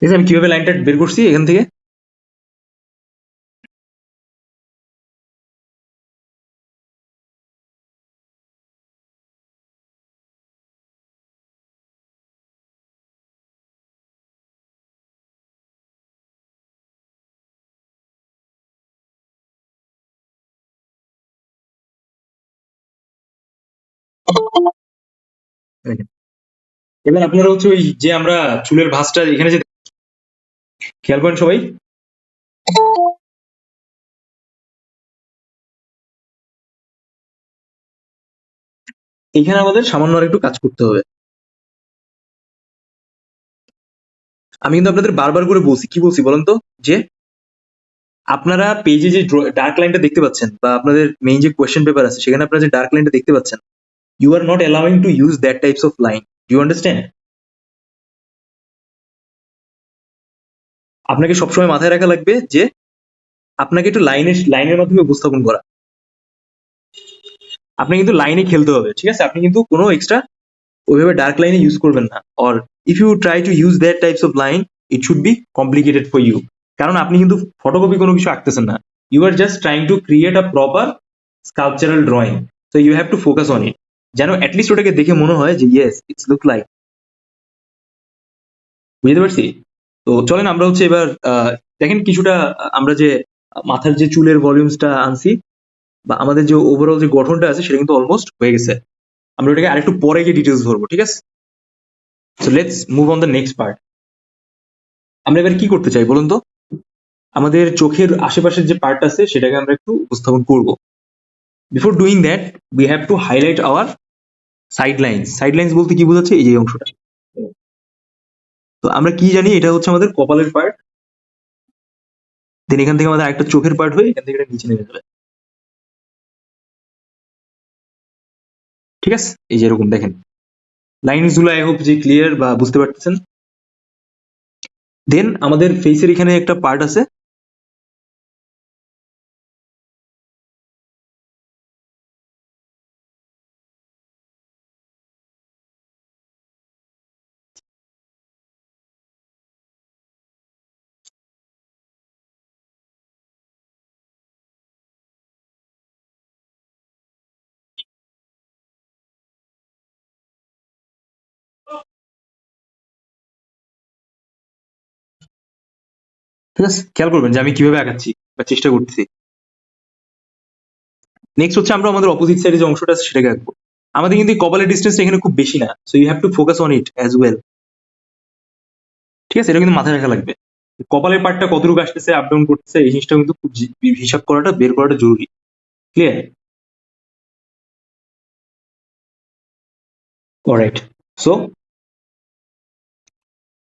ঠিক আছে, আমি কিভাবে লাইনটা বের করছি এখান থেকে। দেখেন। এবার আপনারা হচ্ছে ওই যে আমরা চুলের ভাঁজটা এখানে যে খেয়াল করেন সবাই, এখানে আমাদের সামান্য আর একটু কাজ করতে হবে। আমি কিন্তু আপনাদের বারবার করে বলছি, কি বলছি বলেন তো, যে আপনারা পেজে যে ডার্ক লাইনটা দেখতে পাচ্ছেন বা আপনাদের মেইন যে কোয়েশ্চেন পেপার আছে সেখানে আপনারা যে ডার্ক লাইনটা দেখতে পাচ্ছেন, you are not allowing to use that types of line. Do you understand? আপনাকে সবসময় মাথায় রাখা লাগবে যে আপনাকে একটু লাইনের মাধ্যমে উপস্থাপন করা। আপনি কিন্তু লাইনে খেলতে হবে, ঠিক আছে? আপনি কিন্তু কোনো এক্সট্রা ওইভাবে ডার্ক লাইনে ইউজ করবেন না। Or if you try to use that types of line, it should be complicated for you. কারণ আপনি কিন্তু ফটোকপি কোনো কিছু আঁকতেছেন না, you are just trying to create a proper sculptural drawing. So you have to focus on it, যেন at least ওটাকে দেখে মনে হয় যে ইয়েস ইটস লুক লাইক। বুঝতে পারছি? তো চলেন আমরা হচ্ছে এবার দেখেন কিছুটা আমরা যে মাথার যে চুলের ভলিউমসটা আনছি বা আমাদের যে ওভারঅল যে গঠনটা আছে সেটা কিন্তু অলমোস্ট হয়ে গেছে। আমরা ওটাকে আরেকটু পরে গিয়ে ডিটেলস ধরবো, ঠিক আছে? So let's move on the next part. আমরা এবার কি করতে চাই বলুন তো? আমাদের চোখের আশেপাশের যে পার্ট আছে সেটাকে আমরা একটু উপস্থাপন করব। Before doing that we have to highlight our side lines. Side lines বলতে কি বোঝাচ্ছে? এই যে অংশটা। তো আমরা কি জানি এটা হচ্ছে আমাদের কপালের পার্ট, দেন এখান থেকে আমাদের আরেকটা চোখের পার্ট হয়ে এখান থেকে এটা নিচে নেমে যাবে। ঠিক আছে, এই যে এরকম দেখেন লাইনস গুলো, আই হোপ যে ক্লিয়ার বা বুঝতে পারতেছেন। দেন আমাদের ফেসের এখানে একটা পার্ট আছে, ঠিক আছে? খেয়াল করবেন যে আমি কিভাবে আঁকাচ্ছি বা চেষ্টা করতেছি। নেক্সট হচ্ছে আমরা আমাদের অপোজিট সাইডে যে অংশটা আছে সেটাকে আঁকবো। আমাদের কিন্তু কপালের ডিস্টেন্স এখানে খুব বেশি না, so you have to focus on it as well. ঠিক আছে, এটা কিন্তু মাথায় রাখা লাগবে। কপালের পার্টটা কতটুকু আসতেছে, আপ ডাউন করতেছে, এই জিনিসটা কিন্তু খুব হিসাব করাটা, বের করাটা জরুরি। ক্লিয়ার? অলরাইট। সো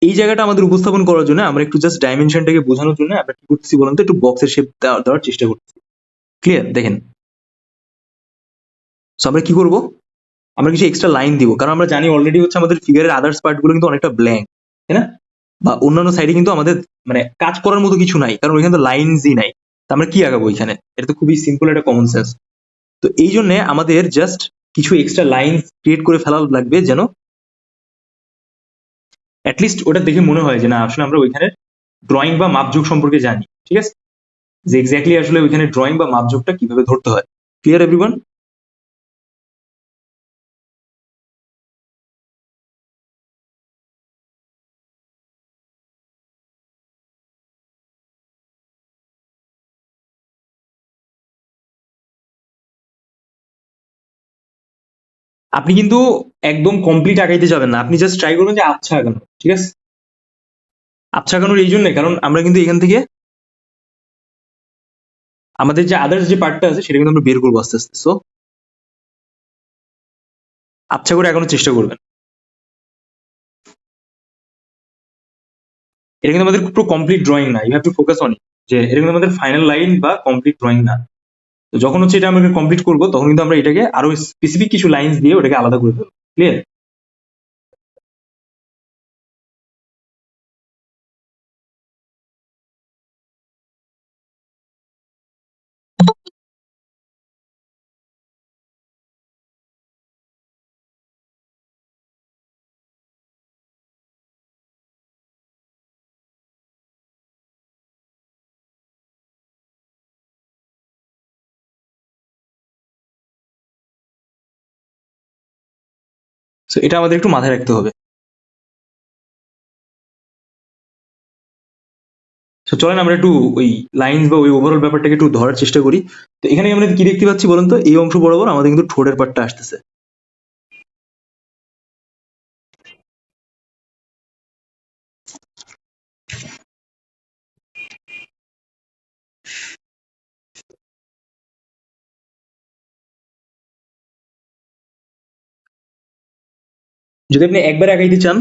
এই জায়গাটা আমাদের উপস্থাপন করার জন্য আমরা একটু জাস্ট ডাইমেনশনটাকে বোঝানোর জন্য আমরা কি করতেছি বলুন তো, একটু বক্সের শেপ দেওয়ার চেষ্টা করতেছি। ক্লিয়ার? দেখেন, সো আমরা কি করব, আমরা কিছু এক্সট্রা লাইন দিব, কারণ আমরা জানি অলরেডি হচ্ছে আমাদের ফিগারের আদার্স পার্ট গুলো কিন্তু অনেকটা ব্ল্যাঙ্ক, তাই না? বা অন্যান্য সাইডে কিন্তু আমাদের মানে কাজ করার মতো কিছু নাই, কারণ ওইখানে তো লাইনসই নাই। তো আমরা কি আগাবো ওইখানে? এটা তো খুবই সিম্পল একটা কমন সেন্স। তো এই জন্য আমাদের জাস্ট কিছু এক্সট্রা লাইন ক্রিয়েট করে ফেলা লাগবে, যেন অ্যাটলিস্ট ওটা দেখে মনে হয় যে না আসলে আমরা ওইখানে ড্রয়িং বা মাপঝোঁক সম্পর্কে জানি। ঠিক আছে, যে এক্স্যাক্টলি আসলে ওইখানে ড্রয়িং বা মাপঝোঁকটা কিভাবে ধরতে হয়। Clear everyone? আপনি কিন্তু একদম কমপ্লিট আগাইতে যাবেন না, আপনি জাস্ট ট্রাই করবেন যে আচ্ছা আগানো। ঠিক আছে, আচ্ছা আগানোর এই জন্য কারণ আমরা কিন্তু এখান থেকে আমাদের যে আদার্স যে পার্টটা আছে সেটা কিন্তু আমরা বের করবো আস্তে আস্তে। সো আচ্ছা করে এখনো চেষ্টা করবেন। এটা কিন্তু আমাদের পুরো কমপ্লিট ড্রয়িং না, you have to focus on it, যে এটা কিন্তু আমাদের ফাইনাল লাইন বা কমপ্লিট ড্রয়িং না। তো যখন হচ্ছে এটা আমরা কমপ্লিট করবো তখন কিন্তু আমরা এটাকে আরো স্পেসিফিক কিছু লাইন্স দিয়ে ওটাকে আলাদা করে ফেলবো। ক্লিয়ার? তো এটা আমাদের একটু মাথায় রাখতে হবে। তো চলেন আমরা একটু ওই লাইন্স বা ওই ওভারঅল ব্যাপারটাকে একটু ধরার চেষ্টা করি। তো এখানে আমরা কি দেখতে পাচ্ছি বলুন তো, এই অংশ বরাবর আমাদের কিন্তু ঠোঁটের পাটটা আসতেছে। যদি আপনি একবার আগাইতে চান,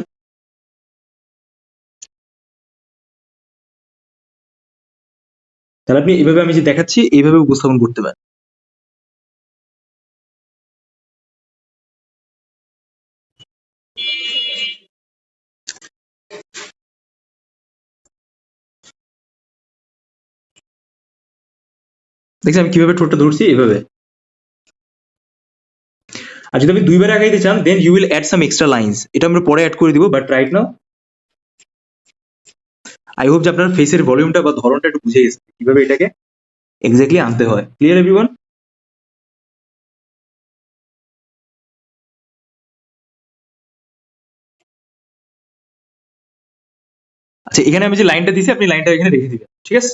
তাহলে আপনি এভাবে আমি যে দেখাচ্ছি এইভাবে উপস্থাপন করতে পারেন। দেখছি আমি কিভাবে ঠোঁটটা ধরছি এইভাবে। আর যদি আপনি দুইবার আগাইতে চান then you will add some extra lines, এটা আমরা পরে অ্যাড করে দিব, but right now I hope যে আপনার ফেসের ভলিউমটা বা ধরনটা একটু বুঝে গেছে কিভাবে এটাকে এক্স্যাক্টলি আনতে হয়। Clear everyone? আচ্ছা, এখানে আমি যে লাইনটা দিছি আপনি লাইনটা এখানে রেখে দিবেন, ঠিক আছে?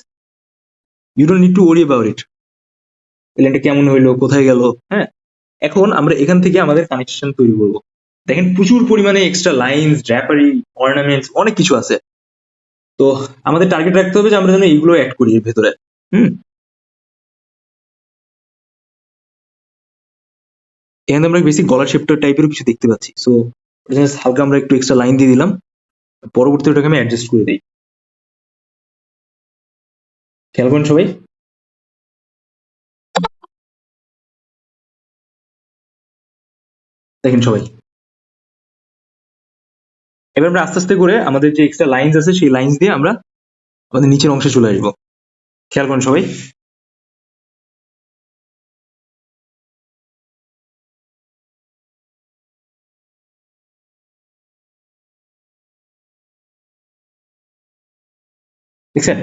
You don't need to worry about it, এই লাইনটা কেমন হইলো, কোথায় গেল। হ্যাঁ, এখন আমরা এখান থেকে আমাদের কানেকশন তৈরি করব। দেখেন প্রচুর পরিমাণে এক্সট্রা লাইন্স, ড্র্যাপারি, অর্নামেন্টস অনেক কিছু আছে। তো আমাদের টার্গেট রাখতে হবে যে আমরা যেন এইগুলো অ্যাড করি এর ভেতরে। হুম, এখানে আমরা বেসিক গলার শেপটা টাইপের কিছু দেখতে পাচ্ছি। সো হালকা আমরা একটু এক্সট্রা লাইন দিয়ে দিলাম, পরবর্তী ওটাকে আমি অ্যাডজাস্ট করে দিই। খেয়াল করেন সবাই। দেখেন সবাই, এবার আমরা আস্তে আস্তে করে আমাদের যে এক্সট্রা লাইন্স আছে সেই লাইন্স দিয়ে আমরা আমাদের নিচের অংশে চলে আসবো। খেয়াল করেন সবাই। দেখছেন?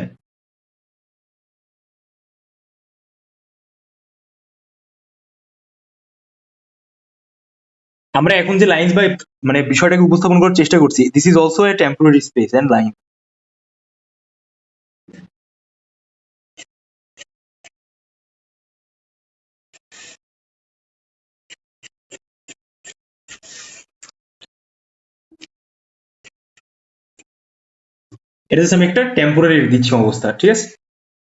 আমরা এখন যে লাইন্স বা মানে বিষয়টাকে উপস্থাপন করার চেষ্টা করছি, this is also a temporary space and line. এটা জাস্ট আমি একটা টেম্পোরারি দিচ্ছি অবস্থা, ঠিক আছে?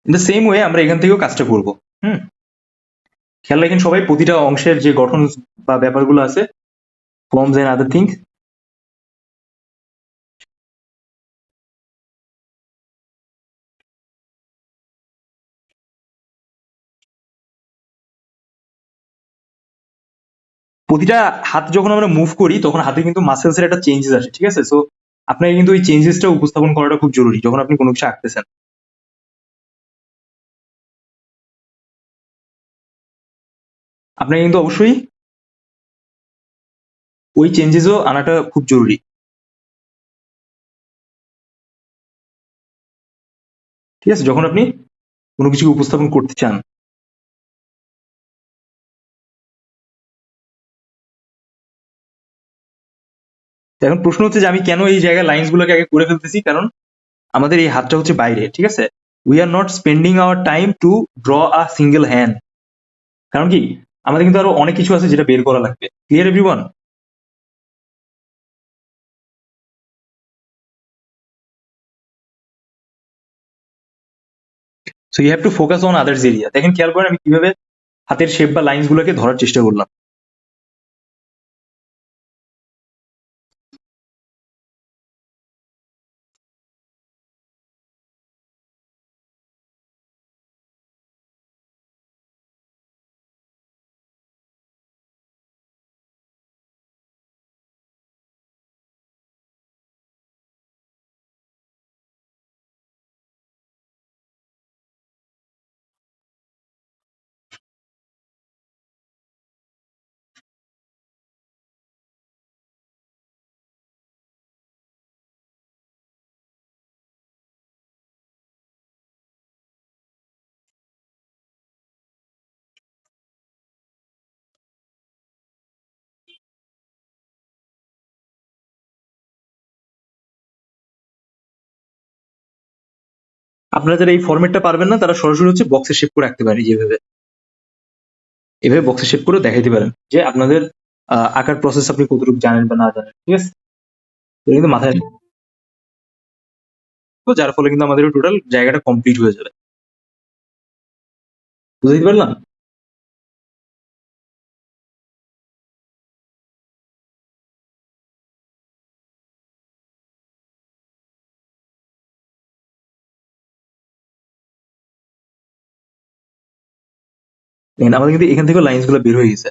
ইন দ্য সেম ওয়ে আমরা এখান থেকেও কাজটা করবো। হুম, খেয়াল রাখেন সবাই প্রতিটা অংশের যে গঠন বা ব্যাপারগুলো আছে, ফর্মস এন্ড আদার থিংস। প্রতিটা হাত যখন আমরা মুভ করি তখন হাতে কিন্তু মাসেলস এর একটা চেঞ্জেস আসে, ঠিক আছে? সো আপনাকে কিন্তু ওই চেঞ্জেসটা উপস্থাপন করাটা খুব জরুরি যখন আপনি কোনো কিছু আঁকতেছেন। আপনাকে কিন্তু অবশ্যই ওই চেঞ্জেসও আনাটা খুব জরুরি, ঠিক আছে, যখন আপনি কোনো কিছু উপস্থাপন করতে চান। তো এখন প্রশ্ন হচ্ছে যে আমি কেন এই জায়গায় লাইন্স গুলোকে আগে করে ফেলতেছি, কারণ আমাদের এই হাতটা হচ্ছে বাইরে, ঠিক আছে? We are not spending our time to draw a single hand. কারণ কি, আমাদের কিন্তু আরো অনেক কিছু আছে যেটা বের করা লাগবে। Clear everyone? So you have to focus on others area. দেখেন খেয়াল করেন আমি কিভাবে হাতের শেপ বা লাইন্স গুলোকে ধরার চেষ্টা করলাম। আপনারা যারা এই ফরম্যাটটা পারবেন না তারা সরাসরি হচ্ছে বক্সে শেপ করে রাখতে পারেন, যেভাবে এভাবে বক্সে শেপ করে দেখাইতে পারেন যে আপনাদের আঁকার প্রসেস আপনি কতটুকু জানেন বা না জানেন, ঠিক আছে? এটা কিন্তু মাথায় রাখবো, যার ফলে কিন্তু আমাদের টোটাল জায়গাটা কমপ্লিট হয়ে যাবে। বুঝতে পারলাম? দেখেন আমাদের কিন্তু এখান থেকে লাইন্স গুলো বের হয়ে গেছে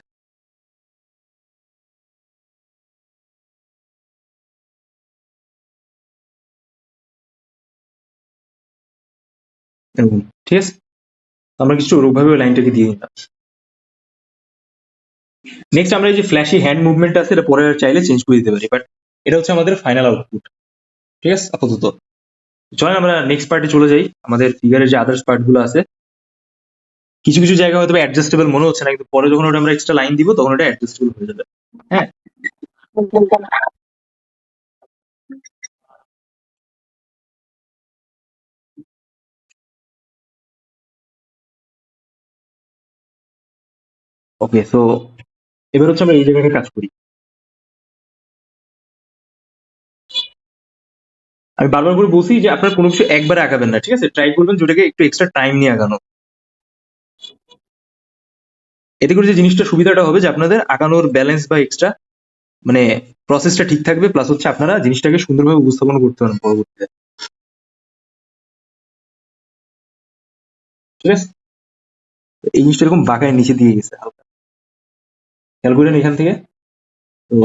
এরকম, ঠিক আছে? তো আমরা কিছু ওরকমভাবে ওই লাইনটাকে দিয়ে নিলাম। নেক্সট আমরা এই যে ফ্ল্যাশি হ্যান্ড মুভমেন্ট আছে, এটা পরে চাইলে চেঞ্জ করে দিতে পারি, বাট এটা হচ্ছে আমাদের ফাইনাল আউটপুট, ঠিক আছে? আপাতত চলেন আমরা নেক্সট পার্টে চলে যাই। আমাদের ফিগারের যে আদার্স পার্ট গুলো আছে, কিছু কিছু জায়গা হয়তো অ্যাডজাস্টেবল মনে হচ্ছে না, কিন্তু পরে যখন ওটা আমরা এক্সট্রা লাইন দিব তখন ওটা অ্যাডজাস্টেবল হয়ে যাবে। হ্যাঁ, ওকে। সো এবার হচ্ছে আমরা এই জায়গাটা কাজ করি। আমি বারবার করে বলছি যে আপনার কোনো কিছু একবারে আঁকাবেন না, ঠিক আছে? ট্রাই করবেন যেটাকে একটু এক্সট্রা টাইম নিয়ে আঁকানো। এতে করে যে জিনিসটা সুবিধাটা হবে যে আপনাদের আঁকানোর ব্যালেন্স বা এক্সট্রা মানে প্রসেসটা ঠিক থাকবে, প্লাস হচ্ছে আপনারা জিনিসটাকে সুন্দরভাবে উপস্থাপন করতে পারেন পরবর্তীতে, ঠিক আছে? এই জিনিসটা এরকম বাঁকায় নিচে দিয়ে গেছে হালকা, খেয়াল করেন এখান থেকে। তো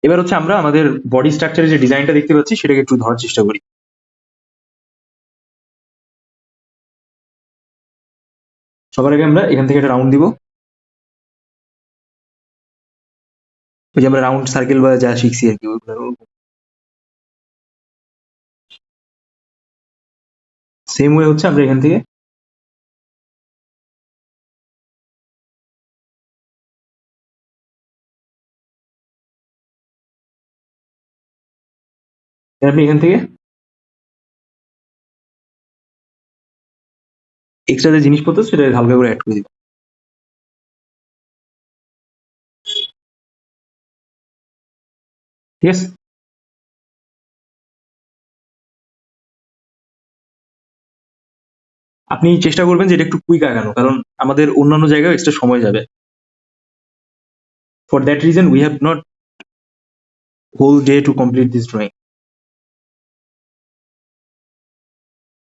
এবার হচ্ছে আমরা আমাদের বডি স্ট্রাকচারের যে ডিজাইনটা দেখতে পাচ্ছি সেটাকে একটু ধরার চেষ্টা করি। সবার আগে আমরা এখান থেকে একটা রাউন্ড দিব, ওই যে আমরা রাউন্ড সার্কেল বা যা শিখছি আর কি ওইগুলো। সেম ওয়ে হচ্ছে আমরা এখান থেকে আপনি এখান থেকে এক্সট্রা যে জিনিসপত্র সেটা হালকা করে অ্যাড করে দিব, ঠিক আছে? আপনি চেষ্টা করবেন যে এটা একটু কুইক আগানো, কারণ আমাদের অন্যান্য জায়গায় এক্সট্রা সময় যাবে। For that reason we have not whole day to complete this drawing.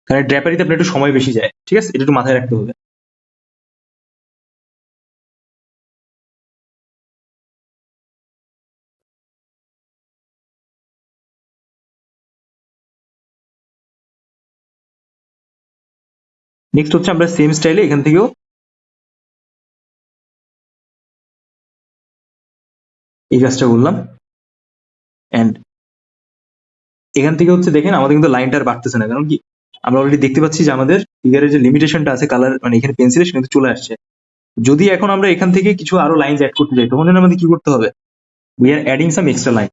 কারণ ড্র্যাপারিতে আপনার একটু সময় বেশি যায়, ঠিক আছে? এটা একটু মাথায় রাখতে হবে। নেক্সট হচ্ছে আমরা সেম স্টাইলে এখান থেকেও এই কাজটা করলাম। অ্যান্ড এখান থেকে হচ্ছে দেখেন আমাদের কিন্তু লাইনটা আর বাড়তেছে না, কারণ কি আমরা অলরেডি দেখতে পাচ্ছি যে আমাদের ফিগারের যে লিমিটেশনটা আছে কালার মানে এখানে পেন্সিলে সেটা কিন্তু চলে আসছে। যদি এখন আমরা এখান থেকে কিছু আরো লাইন অ্যাড করতে চাই তখন আমাদের কি করতে হবে? We are adding some extra line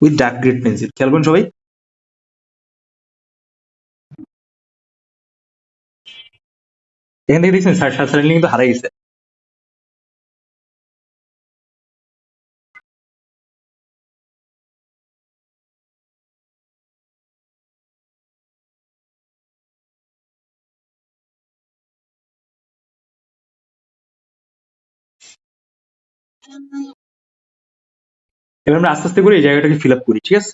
with dark grade pencil. খেয়াল করুন সবাই, এখান থেকে দেখছেন সাডেনলি কিন্তু হারাই গেছে। এবার আমরা আস্তে আস্তে করে এই জায়গাটাকে ফিল আপ করি, ঠিক আছে?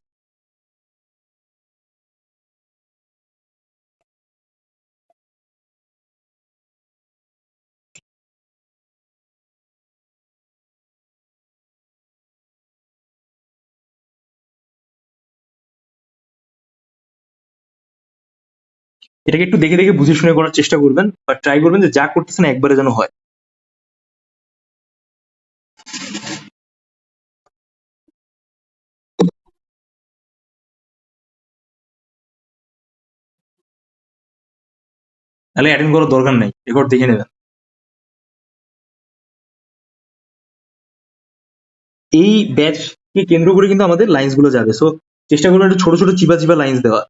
এটাকে একটু দেখে দেখে বুঝে শুনে করার চেষ্টা করবেন, বা ট্রাই করবেন যে যা করতেছেন একবারে যেন হয়। তাহলে অ্যাটেন্ড করার দরকার নাই, রেকর্ড দেখে নেবেন। এই ব্যাচকে কেন্দ্র করে কিন্তু আমাদের লাইন্স গুলো যাবে, সো চেষ্টা করবেন একটু ছোট ছোট চিবা চিবা লাইন্স দেওয়া।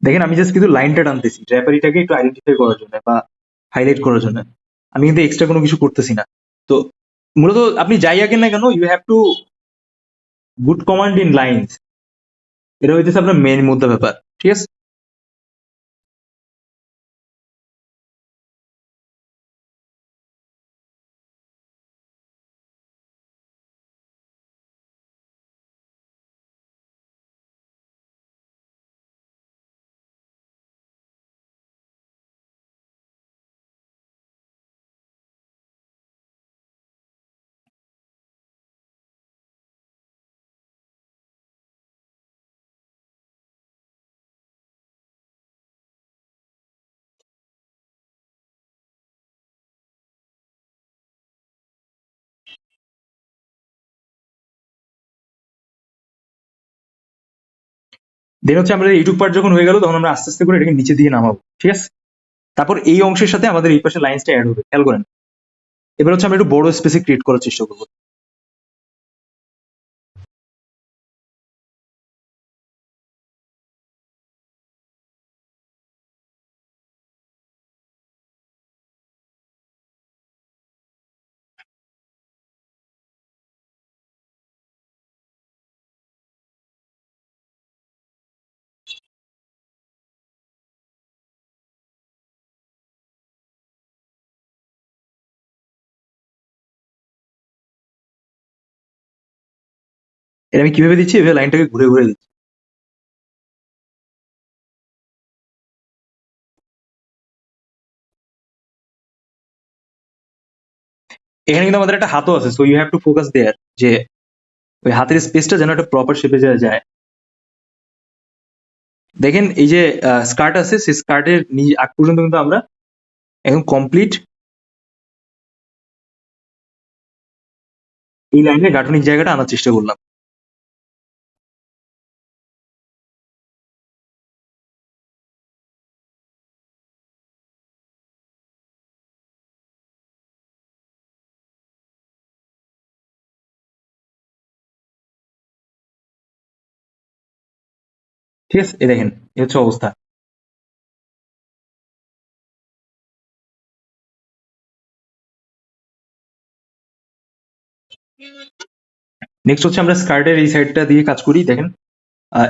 দেখেন আমি জাস্ট কিন্তু লাইনটা টানতেছি ড্র্যাপারিটাকে একটু আইডেন্টিফাই করার জন্য বা হাইলাইট করার জন্য। আমি কিন্তু এক্সট্রা কোনো কিছু করতেছি না। তো মূলত আপনি যাই আঁকেন না কেন, you have to good command in lines. এটা হইতেছে আপনার মেন মুদ্রা ব্যাপার। ঠিক আছে? দেন হচ্ছে আমাদের এইটুক পার্ট যখন হয়ে গেল তখন আমরা আস্তে আস্তে করে এটাকে নিচে দিয়ে নামাবো। ঠিক আছে? তারপর এই অংশের সাথে আমাদের এই পাশে লাইন্সটা অ্যাড হবে, খেয়াল করেন। এবার হচ্ছে আমরা একটু বড় স্পেসে ক্রিয়েট করার চেষ্টা করবো। এটা আমি কিভাবে দিচ্ছি, এভাবে লাইনটাকে ঘুরে ঘুরে দিচ্ছি। এখানে কিন্তু আমাদের একটা হাতও আছে, so you have to focus there, যে ওই হাতের স্পেসটা যেন একটা প্রপার শেপে যায়। দেখেন এই যে স্কার্ট আছে, সেই স্কার্টের আগ পর্যন্ত কিন্তু আমরা একদম কমপ্লিট এই লাইনের গাঠনিক জায়গাটা আনার চেষ্টা করলাম। ঠিক আছে? এই দেখেন, এই হচ্ছে অবস্থা। নেক্সট হচ্ছে আমরা স্কার্টের এই সাইডটা দিয়ে কাজ করি। দেখেন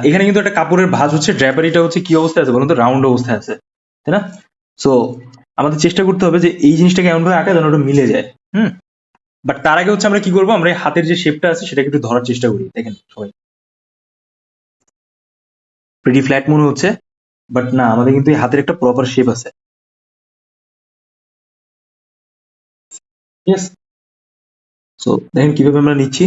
এখানে কিন্তু একটা কাপড়ের ভাঁজ হচ্ছে, ড্র্যাপারিটা হচ্ছে কি অবস্থায় আছে বলুন তো? রাউন্ড অবস্থায় আছে, তাই না? সো আমাদের চেষ্টা করতে হবে যে এই জিনিসটাকে এমন ভাবে আঁকা যেন ওটা মিলে যায়। হুম। বাট তার আগে হচ্ছে আমরা কি করবো, আমরা এই হাতের যে শেপটা আছে সেটাকে একটু ধরার চেষ্টা করি। দেখেন সবাই, প্রিটি ফ্ল্যাট মনে হচ্ছে, বাট না, আমাদের কিন্তু এই হাতের একটা প্রপার শেপ আছে। ইয়েস। সো দেখেন কিভাবে আমরা নিচ্ছি।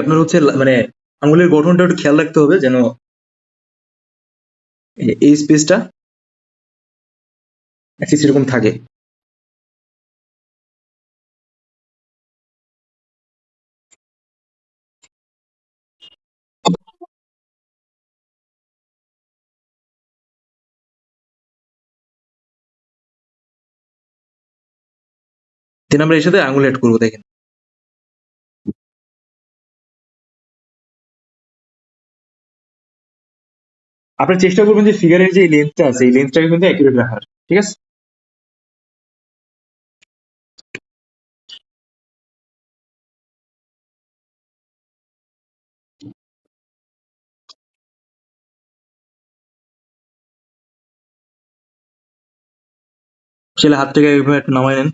আপনার হচ্ছে মানে আঙুলের গঠনটা একটু খেয়াল রাখতে হবে যেন এই স্পেসটা সেরকম থাকে। দেন আমরা এর সাথে আঙুল অ্যাড করবো। দেখেন আপনার চেষ্টা করবেন যে ফিগারের যে লেন্থটা আছে এই লেন্থটাকে কিন্তু অ্যাকুরেট রাখার। ঠিক আছে? সেটা হাতটাকে এইভাবে একটু নামায় নেন।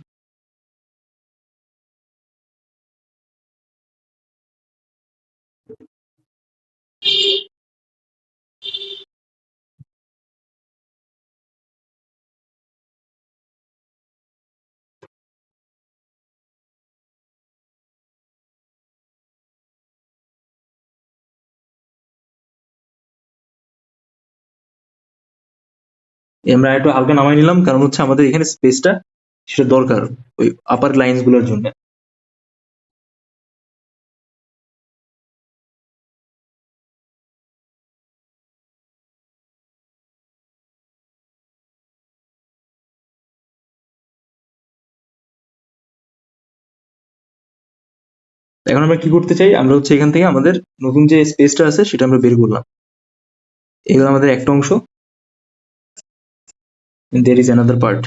আমরা একটু হালকা নামাই নিলাম, কারণ হচ্ছে আমাদের এখানে স্পেসটা সেটা দরকার ওই আপার লাইন্স গুলোর জন্য। এখন আমরা কি করতে চাই, আমরা হচ্ছে এখান থেকে আমাদের নতুন যে স্পেসটা আছে সেটা আমরা বের করলাম। এগুলো আমাদের একটা অংশ, দের ইজ অ্যানাদার পার্ট।